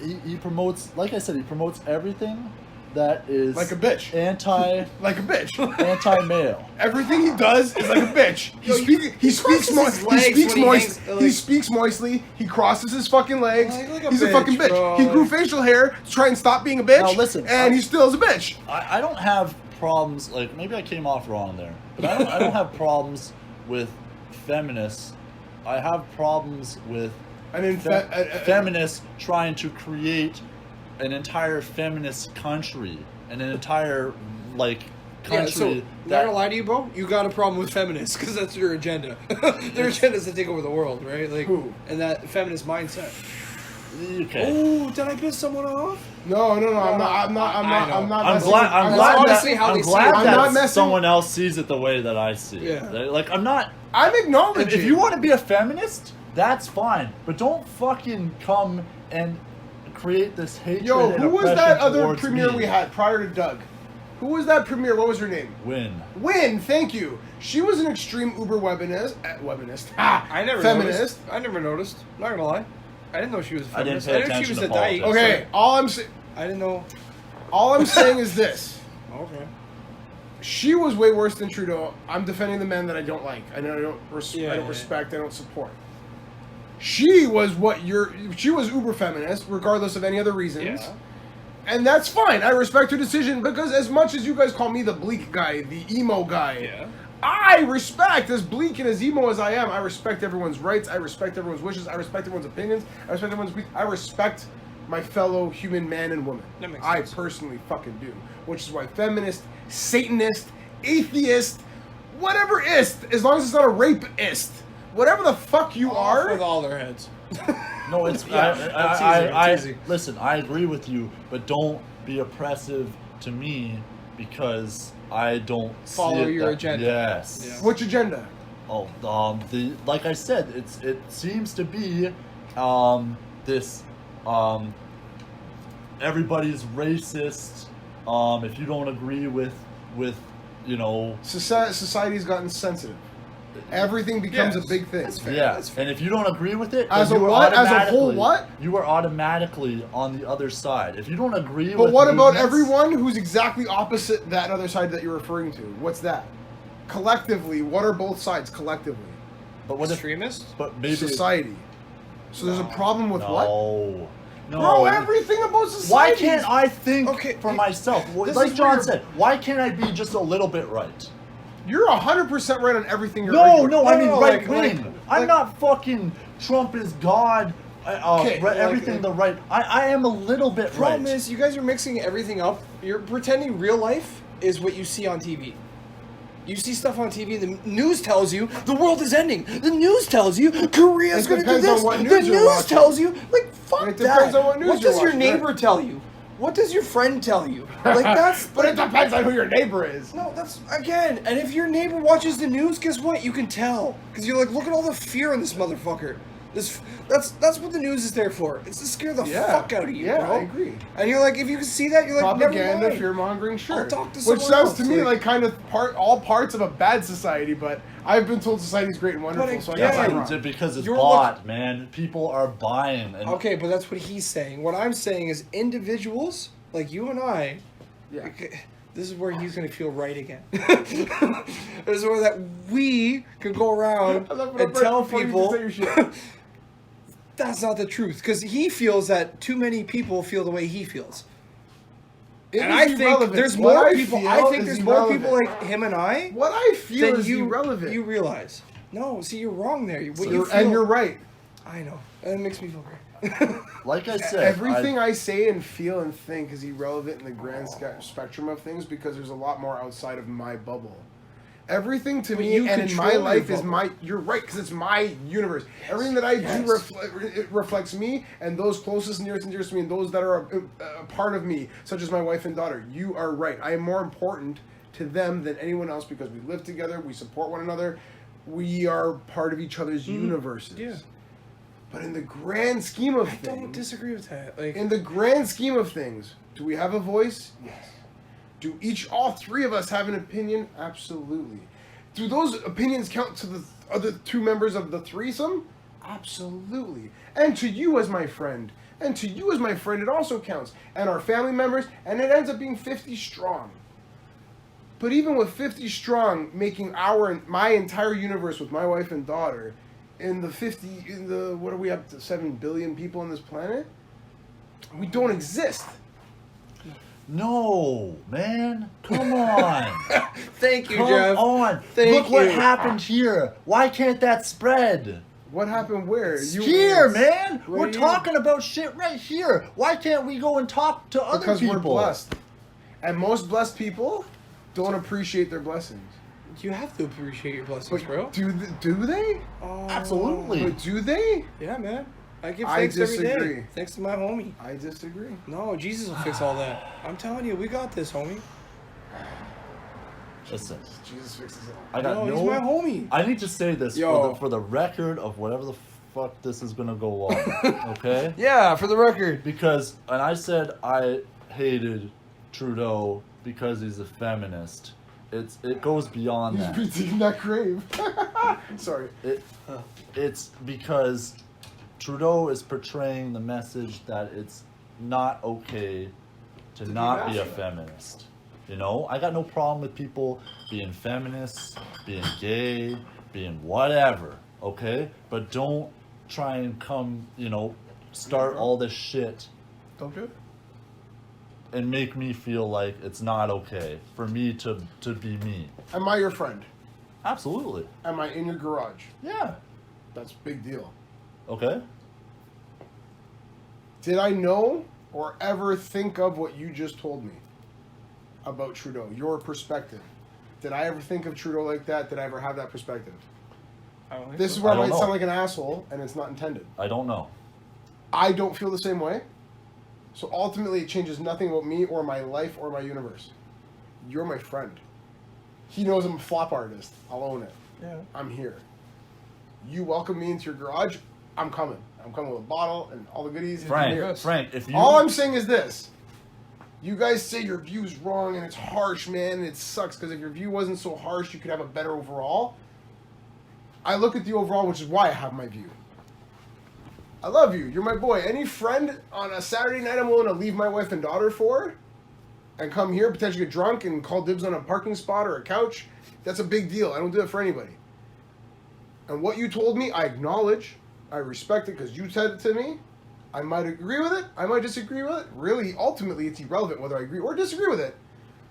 he promotes, like I said, he promotes everything that is Like a bitch. anti-male. Like a bitch. Everything he does is like a bitch. He, Yo, he speaks crosses his legs when he hangs, he like- speaks moistly. He crosses his fucking legs. Like a He's a bitch, fucking bitch. bro. He grew facial hair to try and stop being a bitch. Now, listen, and he still is a bitch. I don't have problems, like, maybe I came off wrong there, but I don't have problems with feminists. I have problems with And in feminists trying to create an entire feminist country and an entire, like, Yeah, so, country not gonna lie to you, bro, you got a problem with feminists, because that's their agenda. Their agenda is to take over the world, right? Like, Who? and that feminist mindset. Okay. Oh, did I piss someone off? No, I'm I not. know. I'm not. I'm messing glad. with- I'm that's glad honestly that, how I'm they see glad it. I'm that not messing- someone else sees it the way that I see it. Yeah. Like, I'm not. I'm acknowledging. If you want to be a feminist, that's fine, but don't fucking come and create this hatred. Yo, and who was oppression that other towards premier me. we had prior to Doug? Who was that premier? What was her name? Win. Win, thank you. She was an extreme uber webinist. I never feminist. noticed. I never noticed. Not gonna lie. I didn't know she was a I didn't feminist. pay I didn't know she attention was a to dyke. politics. Okay, I didn't know. all I'm saying is this. Okay. She was way worse than Trudeau. I'm defending the man that I don't like. I don't Yeah, I don't yeah. respect. I don't support. She was she was uber feminist, regardless of any other reasons. Yeah. And that's fine. I respect her decision because as much as you guys call me the bleak guy, the emo guy, Yeah. I respect, as bleak and as emo as I am, I respect everyone's rights, I respect everyone's wishes, I respect everyone's opinions, I respect I respect my fellow human man and woman. That makes I sense. personally fucking do. Which is why feminist, Satanist, atheist, whatever ist, as long as it's not a rapist, whatever the fuck you Off with are, all their heads. No, it's Yeah, that's easy, that's easy. listen. I agree with you, but don't be oppressive to me because I don't Follow see it your that- agenda. Yes. Yeah. what's your agenda? Oh, the like I said, it seems to be, this, everybody's racist. If you don't agree with you know. Society's gotten sensitive. Everything becomes Yes, a big thing. that's fair. Yeah, that's fair. and if you don't agree with it, As then a you are what? As a whole automatically- what? You are automatically on the other side. If you don't agree But with what about movements- everyone who's exactly opposite that other side that you're referring to? What's that? Collectively, what are both sides collectively? But what if? Extremist? But maybe Society. So there's a problem with what? no. No. Bro, everything about society. Why can't I think Okay, for myself? this Like is John where- said, why can't I be just a little bit right? You're 100% right on everything you're No, arguing. no, I mean no, right like- wing. I'm like- not fucking Trump is God. Okay, like- Everything the right. I am a little bit Problem right. is, you guys are mixing everything up. You're pretending real life is what you see on TV. You see stuff on TV, the news tells you the world is ending. The news tells you Korea's It going to do depends on this. what The news you're news watching. tells you, like, fuck It that. depends on what news you're does your watching, neighbor right. tell you? What does your friend tell you? Like, that's... But it depends on who your neighbor is. No, that's again. And if your neighbor watches the news, guess what? You can tell because you're like, look at all the fear in this motherfucker. That's what the news is there for. It's to scare the fuck out of you, Yeah, bro. I agree. And you're like, if you can see that, you're like, never Propaganda, mind. fear mongering, sure. I'll talk to Which someone sounds else, to me like- like kind of all parts of a bad society, but I've been told society's great and wonderful, But so I again- guess I'm It's wrong. because it's You're bought, man. People are buying. And Okay, but that's what he's saying. What I'm saying is individuals like you and I. Yeah. This is where he's gonna feel right again. This is where that we can go around I love it and right tell before you people say your shit. that's not the truth because he feels that too many people feel the way he feels. It And is I think irrelevant. there's What more I people. feel I think is there's more people irrelevant. like him and I What I feel than is you irrelevant. You realize? No, see, you're wrong there. What So you feel, and you're right. I know, and it makes me feel great. like I said, Everything I say and feel and think is irrelevant in the grand spectrum of things because there's a lot more outside of my bubble. Everything to But me you and in control my your life is bubble. my. You're right because it's my universe. Everything that I do it reflects me and those closest, nearest, and dearest to me, and those that are a part of me, such as my wife and daughter. You are right. I am more important to them than anyone else because we live together, we support one another, we are part of each other's universes. Yeah. But in the grand scheme of I don't things, disagree with that. Like, in the grand scheme of things, do we have a voice? Yes. Do all three of us have an opinion? Absolutely. Do those opinions count to the other two members of the threesome? Absolutely. And to you as my friend. And to you as my friend, it also counts. And our family members, and it ends up being 50 strong. But even with 50 strong, making my entire universe with my wife and daughter, what are we up to, 7 billion people on this planet? We don't exist. no, man. Come on. thank you, Come Jeff. on. Thank Look what you. happened here. Why can't that spread? What happened where? Here, man. Where We're you- talking about shit right here. Why can't we go and talk to other Because people? we're blessed. And most blessed people don't appreciate their blessings. You have to appreciate your blessings, bro. Do they? Absolutely. But do they? Yeah, man. I give I thanks every disagree. day. Thanks to my homie. I disagree. No, Jesus will fix all that. I'm telling you, we got this, homie. Listen, Jesus fixes it. I got No, he's my homie. I need to say this Yo. for the record of whatever the fuck this is gonna go on. Okay? Yeah, for the record. Because, and I said I hated Trudeau because he's a feminist. It goes beyond He's that. been digging that grave. Sorry. It's because Trudeau is portraying the message that it's not okay to not be a masculine. feminist. You know, I got no problem with people being feminists, being gay, being whatever, okay? But don't try and come, start all this shit Don't do it. and make me feel like it's not okay for me to be me. Am I your friend? Absolutely. Am I in your garage? Yeah. That's a big deal. Okay? Did I know or ever think of what you just told me about Trudeau? Your perspective. Did I ever think of Trudeau like that? Did I ever have that perspective? This is where I I might don't know. sound like an asshole, and it's not intended. I don't know. I don't feel the same way. So ultimately, it changes nothing about me or my life or my universe. You're my friend. He knows I'm a flop artist. I'll own it. Yeah. I'm here. You welcome me into your garage. I'm coming. I'm coming with a bottle and all the goodies. I'm here. Frank, if you All I'm saying is this. You guys say your view's wrong and it's harsh, man, and it sucks because if your view wasn't so harsh, you could have a better overall. I look at the overall, which is why I have my view. I love you. You're my boy. Any friend on a Saturday night I'm willing to leave my wife and daughter for and come here, potentially get drunk and call dibs on a parking spot or a couch, that's a big deal. I don't do that for anybody. And what you told me, I acknowledge. I respect it because you said it to me. I might agree with it. I might disagree with it. Really, ultimately, it's irrelevant whether I agree or disagree with it.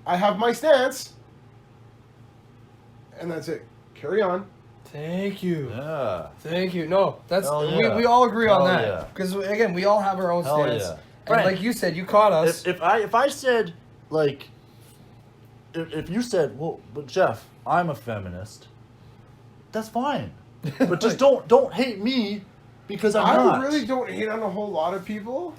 I have my stance. and that's it. Carry on. Thank you. Yeah. Thank you. No, that's Hell yeah. we all agree on Hell that yeah. because again we all have our own Hell stance. yeah. And Right. like you said, you caught us. If I said like, if you said, well, but Jeff, I'm a feminist, that's fine. But just don't hate me because I'm not. I really don't hate on a whole lot of people.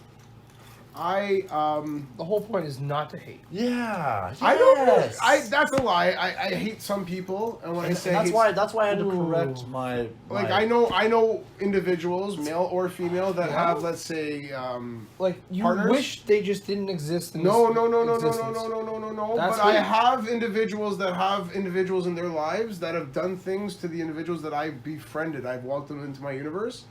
The whole point is not to hate. Yeah. I don't know. yes. That's a lie. I hate some people, and when I And say that's hate- why I had to Ooh. correct my. like my- I know individuals, male or female, that Yeah. have, let's say, Like you Partners? wish they just didn't exist. In no, this no. existence. That's But what- I have individuals that have individuals in their lives that have done things to the individuals that I've befriended. I've welcomed them into my universe,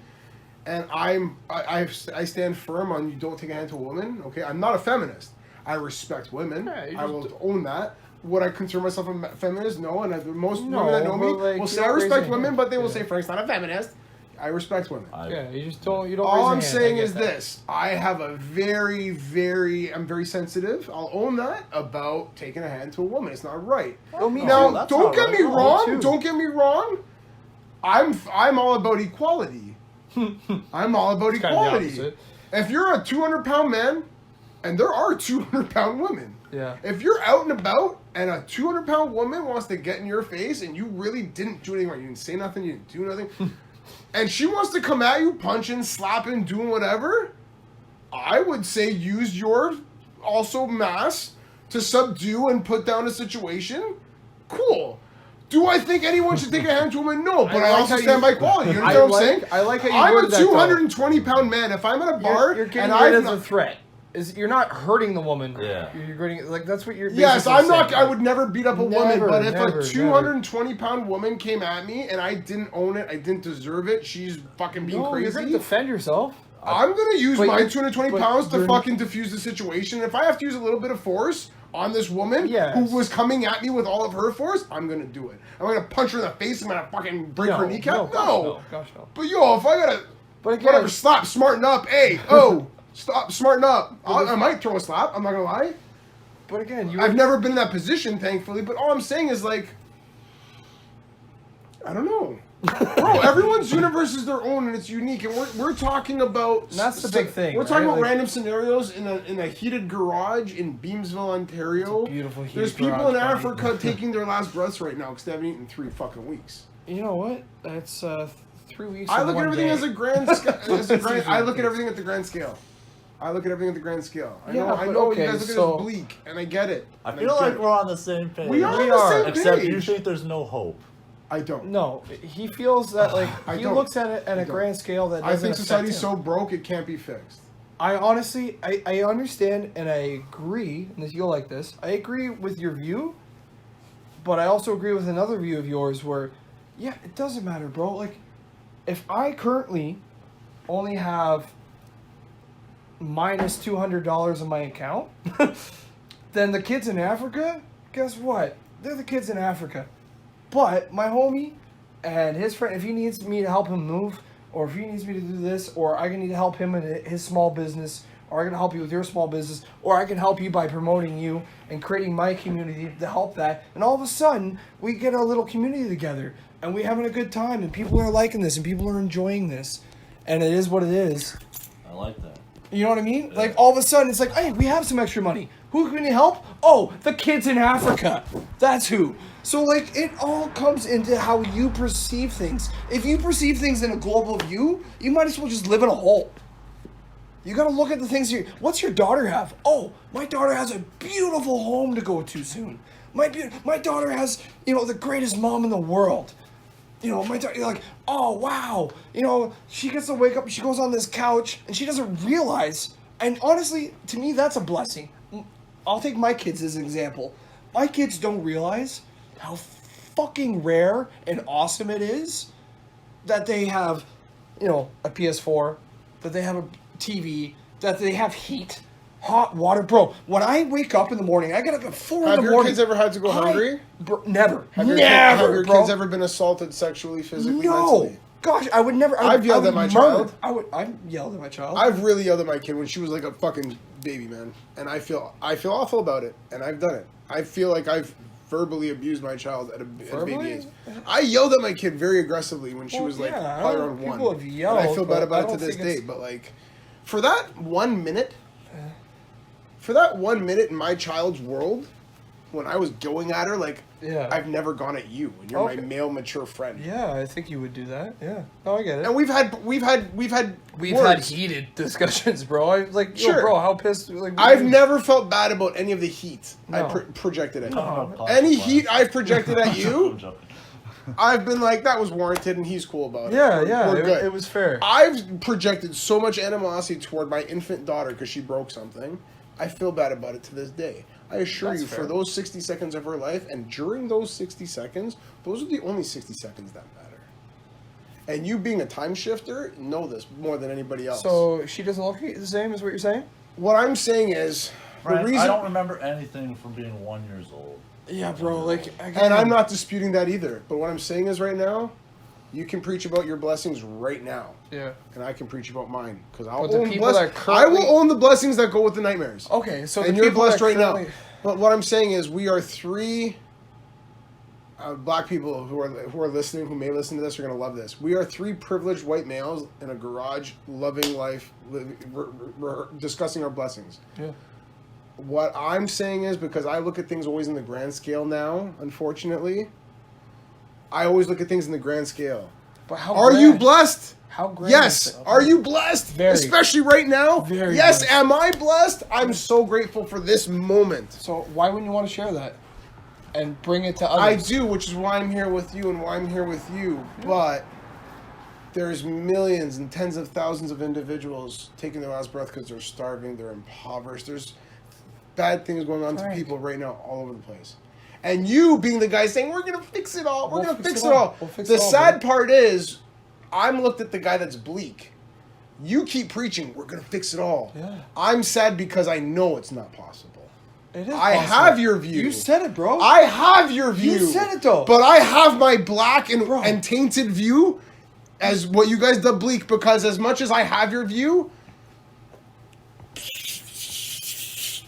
and I stand firm on you don't take a hand to a woman. Okay, I'm not a feminist. I respect women. Yeah, you I just- will own that. Would I consider myself a feminist? No, and most No, women that know me but, like, will you say I don't raise respect your women, hand. but they will Yeah. say Frank's not a feminist. I respect women. Yeah, you just don't. You don't. All raise your I'm hand. saying I get is that. this: I have a I'm very sensitive. I'll own that about taking a hand to a woman. It's not right. Oh, me Now, too. that's don't not get right. me No, me wrong. too. Don't get me wrong. I'm all about equality. I'm all about It's kinda the equality. opposite. If you're a 200-pound man, and there are 200-pound women. Yeah. If you're out and about and a 200-pound woman wants to get in your face and you really didn't do anything wrong, you didn't say nothing, you didn't do nothing, and she wants to come at you, punching, slapping, doing whatever, I would say use your also mass to subdue and put down a situation. Cool. Do I think anyone should take a hand to a woman? No, but I, like also how you- stand by quality. You I know what I'm like- saying? I like how you I'm a worded that, though. 220-pound man. If I'm at a bar You're getting and rid I've of the not, threat. Is you're not hurting the woman. Yeah. You're getting like that's what you're. yes, basically I'm not. saying. I would never beat up a woman. Never, But if never, a 220-pound woman came at me and I didn't own it, I didn't deserve it. She's fucking being No, you're crazy. gonna defend yourself. I'm gonna use But my you're- 220 but pounds to you're- fucking defuse the situation. If I have to use a little bit of force on this woman Yes. who was coming at me with all of her force, I'm gonna do it. I'm gonna punch her in the face. I'm gonna fucking break her kneecap. No, gosh, no, gosh, no. But yo, if I gotta, But again, whatever, slap, smarten up. Hey, oh, stop, smarten up. I might throw a slap. I'm not gonna lie. But again, you. I've never been in that position, thankfully. But all I'm saying is like, I don't know. Bro, everyone's universe is their own and it's unique, and we're talking about. That's the big thing, We're talking right? about Like- random scenarios in a heated garage in Beamsville, Ontario. It's a beautiful heated There's people garage, in buddy. Africa taking their last breaths right now because they haven't eaten in 3 fucking weeks. You know what? That's 3 weeks. I and look at one everything day. as a grand. I look at Yes. everything at the grand scale. I look at everything at the grand scale. I Yeah, know. I but know okay, you guys look at so- it as bleak, and I get it. I and feel get like it. we're on the same page. We are on We the are. same Except page. you think there's no hope. I don't. No, he feels that like I he don't. looks at it at I a don't. grand scale that I doesn't think affect society's him. so broke it can't be fixed. I honestly, I understand and I agree, and you'll like this. I agree with your view, but I also agree with another view of yours where, yeah, it doesn't matter, bro. Like, if I currently only have minus $200 in my account, then the kids in Africa, guess what? They're the kids in Africa. But my homie and his friend, if he needs me to help him move, or if he needs me to do this, or I can need to help him in his small business, or I can help you with your small business, or I can help you by promoting you and creating my community to help that. And all of a sudden, we get a little community together, and we're having a good time, and people are liking this, and people are enjoying this. And it is what it is. I like that. You know what I mean? Like, all of a sudden, it's like, hey, we have some extra money. Who can you help? Oh, the kids in Africa. That's who. So, like, it all comes into how you perceive things. If you perceive things in a global view, you might as well just live in a hole. You gotta look at the things you. What's your daughter have? Oh, my daughter has a beautiful home to go to soon. My daughter has, the greatest mom in the world. My daughter, you're like, oh, wow. She gets to wake up, she goes on this couch, and she doesn't realize. And honestly, to me, that's a blessing. I'll take my kids as an example. My kids don't realize how fucking rare and awesome it is that they have, a PS4, that they have a TV, that they have heat, hot water. Bro, when I wake up in the morning, I get up at 4 in the Have morning. your kids ever had to go hungry? Never. Have your Never, bro. kids ever been assaulted sexually, physically, No. mentally? Gosh, I would never. I've yelled I at my would child. murder- I've yelled at my child. I've really yelled at my kid when she was like a fucking baby, man, and I feel awful about it, and I've done it. I feel like I've verbally abused my child at a baby Verbally? age. I yelled at my kid very aggressively when she Well, was like yeah, probably around people 1. have yelled, and I feel but bad I about it to don't this think day. it's- But like, for that 1 minute, for that 1 minute in my child's world, when I was going at her, like, Yeah. I've never gone at you, and you're Okay. my male, mature friend. Yeah, I think you would do that. Yeah. No, I get it. And we've had We've had words. heated discussions, bro. I was like, Sure. yo, bro, how pissed? Like, I've never felt bad about any of the heat I No. projected at you. No. Any heat I've projected at I'm you, joking. I've been like, that was warranted, and he's cool about it. Yeah, We're- yeah, we're good. it was fair. I've projected so much animosity toward my infant daughter because she broke something. I feel bad about it to this day. I assure That's you, fair. for those 60 seconds of her life, and during those 60 seconds, those are the only 60 seconds that matter. And you being a time shifter, know this more than anybody else. So she doesn't look the same as what you're saying? what I'm saying is, Frank, the reason, I don't remember anything from being 1 year old. Yeah, bro. Like, and I'm not disputing that either. But what I'm saying is, right now, you can preach about your blessings right now. Yeah. And I can preach about mine because I'll But the own people that I will currently- own the blessings that go with the nightmares. Okay, so And the you're people blessed that right now. currently- But what I'm saying is, we are 3 black people who are listening, who may listen to this, are going to love this. We are 3 privileged white males in a garage, loving life, we're discussing our blessings. Yeah. What I'm saying is, because I look at things always in the grand scale now, unfortunately, I always look at things in the grand scale. But how Are you grand? blessed? How grand? Yes. is it? Are you blessed? Very. Especially right now? Very yes. blessed. Am I blessed? I'm so grateful for this moment. So why wouldn't you want to share that and bring it to I others? do, which is why I'm here with you and why I'm here with you. But there's millions and tens of thousands of individuals taking their last breath because they're starving, they're impoverished. There's bad things going on to Right. people right now all over the place. And you being the guy saying, we're going to fix it all. We're We'll going to fix fix it it all. all. We'll fix The it all, sad buddy. part is, I'm looked at the guy that's bleak. You keep preaching, we're going to fix it all. Yeah. I'm sad because I know it's not possible. It is I possible. have your view. You said it, bro. I have your view. You said it, though. But I have my black Bro. and tainted view as what you guys dub bleak, because as much as I have your view,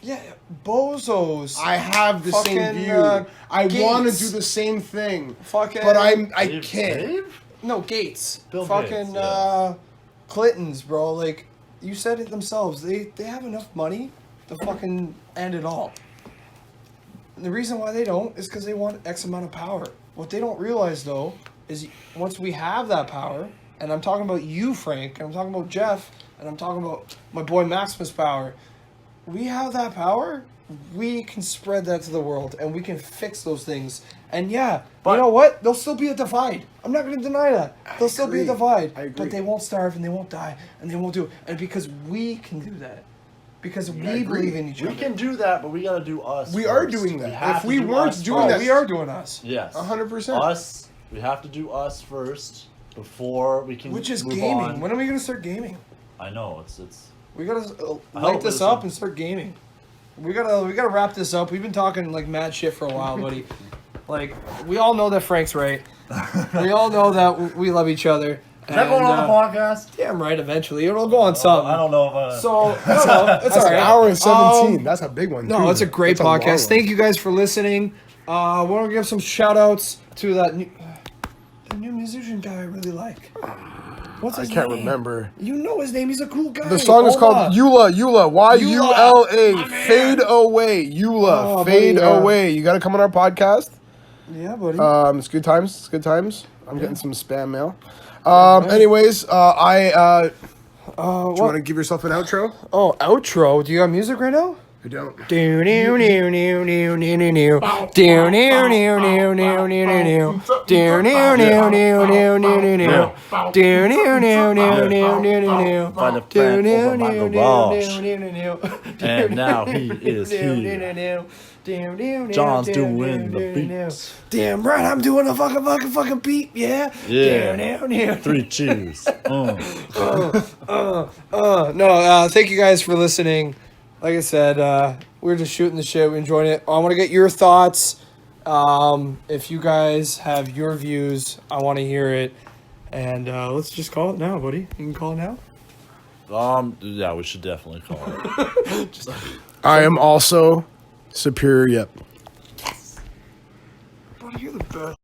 Yeah, bozos. I have the same Fucking, view. I want to Gates. do the same thing. Fucking. But I Dave can't. Dave? No, Gates. Bill Fucking Gates, yeah. Clintons, bro. Like, you said it themselves. They have enough money to fucking end it all. And the reason why they don't is because they want X amount of power. What they don't realize, though, is once we have that power, and I'm talking about you, Frank, and I'm talking about Jeff, and I'm talking about my boy Maximus Power, we have that power, we can spread that to the world, and we can fix those things. And yeah, But- you know what? There'll still be a divide. I'm not going to deny that. There'll still be a agree. divide. I agree. But they won't starve, and they won't die, and they won't do it. And because we can do that. Because we agree. believe in each We other. can do that, but we gotta do us. We are first. doing that. have If to we do weren't us doing Oh, that- first. we are doing us. Yes. 100%. Us. We have to do us first before we can. Which is move gaming. on. When are we going to start gaming? I know it's. We gotta I light hope this this up is- and start gaming. We gotta wrap this up. We've been talking like mad shit for a while, buddy. Like, we all know that Frank's right. We all know that we love each other. Is that going on the podcast? Damn right. Eventually, it'll go on something. I don't know if. So I don't know. It's That's all an right. hour and 17. Um, That's a big one. No, too. it's a great That's long podcast. one. Thank you guys for listening. I want to give some shout outs to that new musician guy I really like. What's I his can't name? remember. You know his name. He's a cool guy. The song is called Ola. Eula, Y-U-L-A, Fade Away, Eula, Oh, Fade buddy, Away. You got to come on our podcast. Yeah, buddy. It's good times. It's good times. I'm getting some spam mail. man. Anyways, do you what? want to give yourself an outro? Oh, outro. Do you got music right now? I don't. Find a friend over my garage. And now he is here. John's doing the beats. Damn right, I'm doing a fucking beat, yeah? Yeah. 3 cheers. Thank you guys for listening. Like I said, we're just shooting the shit. We're enjoying it. I want to get your thoughts. If you guys have your views, I want to hear it. And let's just call it now, buddy. You can call it now. Yeah, we should definitely call it. I am also superior yet. You're the best.